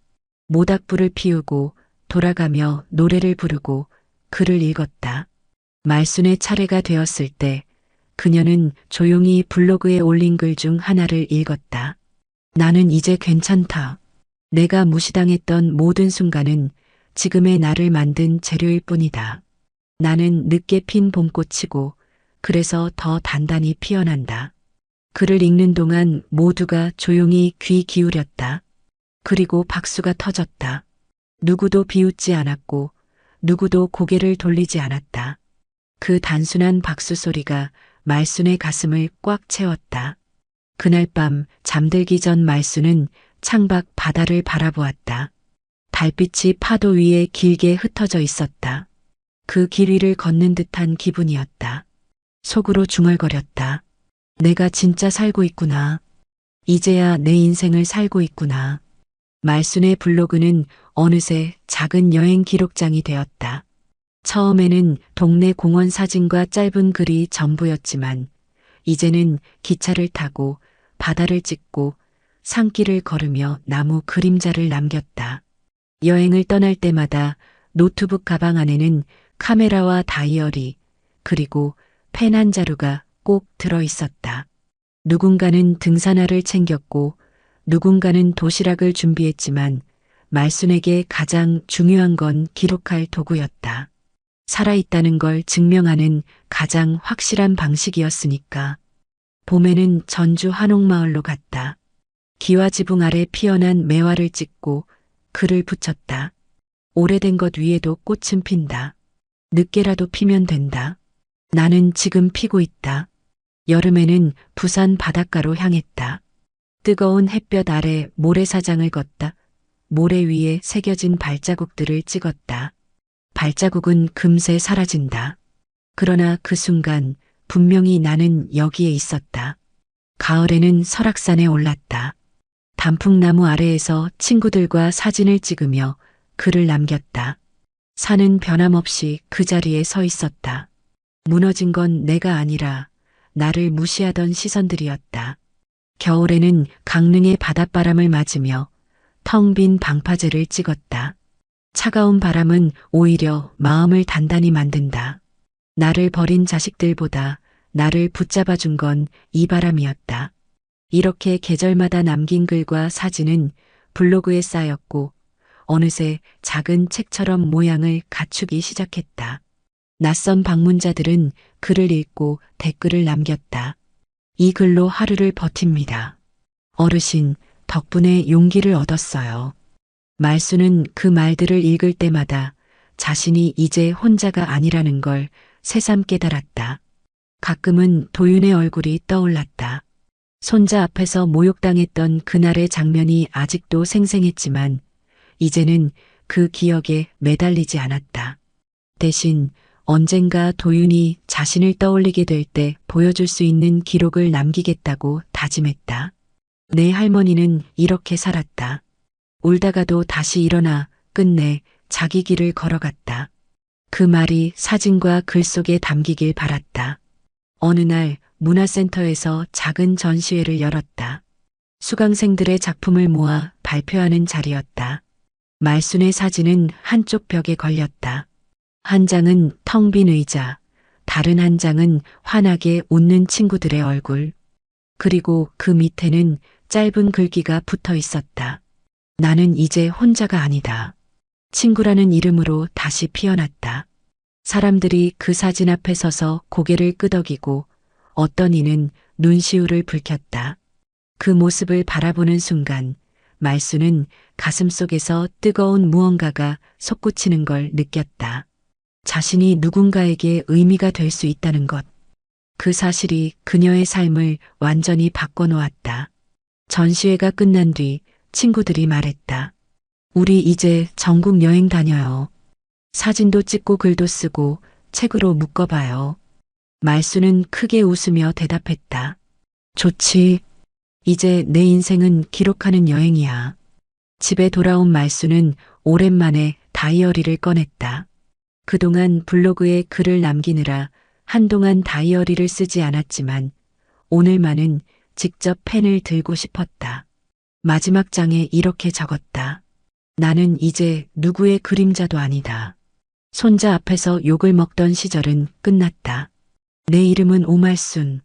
Speaker 2: 모닥불을 피우고 돌아가며 노래를 부르고 글을 읽었다. 말순의 차례가 되었을 때 그녀는 조용히 블로그에 올린 글 중 하나를 읽었다. 나는 이제 괜찮다. 내가 무시당했던 모든 순간은 지금의 나를 만든 재료일 뿐이다. 나는 늦게 핀 봄꽃이고 그래서 더 단단히 피어난다. 글을 읽는 동안 모두가 조용히 귀 기울였다. 그리고 박수가 터졌다. 누구도 비웃지 않았고 누구도 고개를 돌리지 않았다. 그 단순한 박수 소리가 말순의 가슴을 꽉 채웠다. 그날 밤 잠들기 전 말순은 창밖 바다를 바라보았다. 달빛이 파도 위에 길게 흩어져 있었다. 그 길 위를 걷는 듯한 기분이었다. 속으로 중얼거렸다. 내가 진짜 살고 있구나. 이제야 내 인생을 살고 있구나. 말순의 블로그는 어느새 작은 여행 기록장이 되었다. 처음에는 동네 공원 사진과 짧은 글이 전부였지만 이제는 기차를 타고 바다를 찍고 산길을 걸으며 나무 그림자를 남겼다. 여행을 떠날 때마다 노트북 가방 안에는 카메라와 다이어리 그리고 펜 한 자루가 꼭 들어 있었다. 누군가는 등산화를 챙겼고 누군가는 도시락을 준비했지만 말순에게 가장 중요한 건 기록할 도구였다. 살아있다는 걸 증명하는 가장 확실한 방식이었으니까. 봄에는 전주 한옥마을로 갔다. 기와지붕 아래 피어난 매화를 찍고 글을 붙였다. 오래된 것 위에도 꽃은 핀다. 늦게라도 피면 된다. 나는 지금 피고 있다. 여름에는 부산 바닷가로 향했다. 뜨거운 햇볕 아래 모래사장을 걷다. 모래 위에 새겨진 발자국들을 찍었다. 발자국은 금세 사라진다. 그러나 그 순간 분명히 나는 여기에 있었다. 가을에는 설악산에 올랐다. 단풍나무 아래에서 친구들과 사진을 찍으며 글을 남겼다. 산은 변함없이 그 자리에 서 있었다. 무너진 건 내가 아니라 나를 무시하던 시선들이었다. 겨울에는 강릉의 바닷바람을 맞으며 텅 빈 방파제를 찍었다. 차가운 바람은 오히려 마음을 단단히 만든다. 나를 버린 자식들보다 나를 붙잡아준 건 이 바람이었다. 이렇게 계절마다 남긴 글과 사진은 블로그에 쌓였고 어느새 작은 책처럼 모양을 갖추기 시작했다. 낯선 방문자들은 글을 읽고 댓글을 남겼다. 이 글로 하루를 버팁니다. 어르신, 덕분에 용기를 얻었어요. 말수는 그 말들을 읽을 때마다 자신이 이제 혼자가 아니라는 걸 새삼 깨달았다. 가끔은 도윤의 얼굴이 떠올랐다. 손자 앞에서 모욕당했던 그날의 장면이 아직도 생생했지만 이제는 그 기억에 매달리지 않았다. 대신 언젠가 도윤이 자신을 떠올리게 될 때 보여줄 수 있는 기록을 남기겠다고 다짐했다. 내 할머니는 이렇게 살았다. 울다가도 다시 일어나 끝내 자기 길을 걸어갔다. 그 말이 사진과 글 속에 담기길 바랐다. 어느 날 문화센터에서 작은 전시회를 열었다. 수강생들의 작품을 모아 발표하는 자리였다. 말순의 사진은 한쪽 벽에 걸렸다. 한 장은 텅 빈 의자, 다른 한 장은 환하게 웃는 친구들의 얼굴. 그리고 그 밑에는 짧은 글귀가 붙어 있었다. 나는 이제 혼자가 아니다. 친구라는 이름으로 다시 피어났다. 사람들이 그 사진 앞에 서서 고개를 끄덕이고 어떤 이는 눈시울을 붉혔다. 그 모습을 바라보는 순간 말수는 가슴속에서 뜨거운 무언가가 솟구치는 걸 느꼈다. 자신이 누군가에게 의미가 될 수 있다는 것. 그 사실이 그녀의 삶을 완전히 바꿔놓았다. 전시회가 끝난 뒤 친구들이 말했다. 우리 이제 전국 여행 다녀요. 사진도 찍고 글도 쓰고 책으로 묶어봐요. 말수는 크게 웃으며 대답했다. 좋지. 이제 내 인생은 기록하는 여행이야. 집에 돌아온 말수는 오랜만에 다이어리를 꺼냈다. 그동안 블로그에 글을 남기느라 한동안 다이어리를 쓰지 않았지만 오늘만은 직접 펜을 들고 싶었다. 마지막 장에 이렇게 적었다. 나는 이제 누구의 그림자도 아니다. 손자 앞에서 욕을 먹던 시절은 끝났다. 내 이름은 오말순.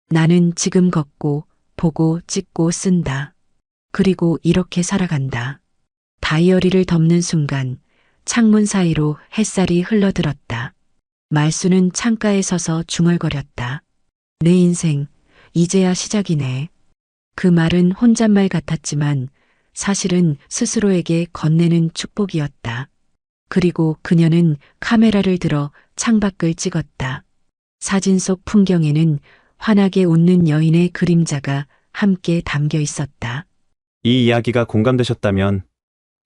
Speaker 2: 나는 지금 걷고 보고 찍고 쓴다. 그리고 이렇게 살아간다. 다이어리를 덮는 순간 창문 사이로 햇살이 흘러들었다. 말수는 창가에 서서 중얼거렸다. 내 인생, 이제야 시작이네. 그 말은 혼잣말 같았지만 사실은 스스로에게 건네는 축복이었다. 그리고 그녀는 카메라를 들어 창밖을 찍었다. 사진 속 풍경에는 환하게 웃는 여인의 그림자가 함께 담겨 있었다.
Speaker 3: 이 이야기가 공감되셨다면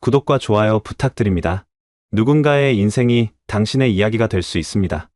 Speaker 3: 구독과 좋아요 부탁드립니다. 누군가의 인생이 당신의 이야기가 될 수 있습니다.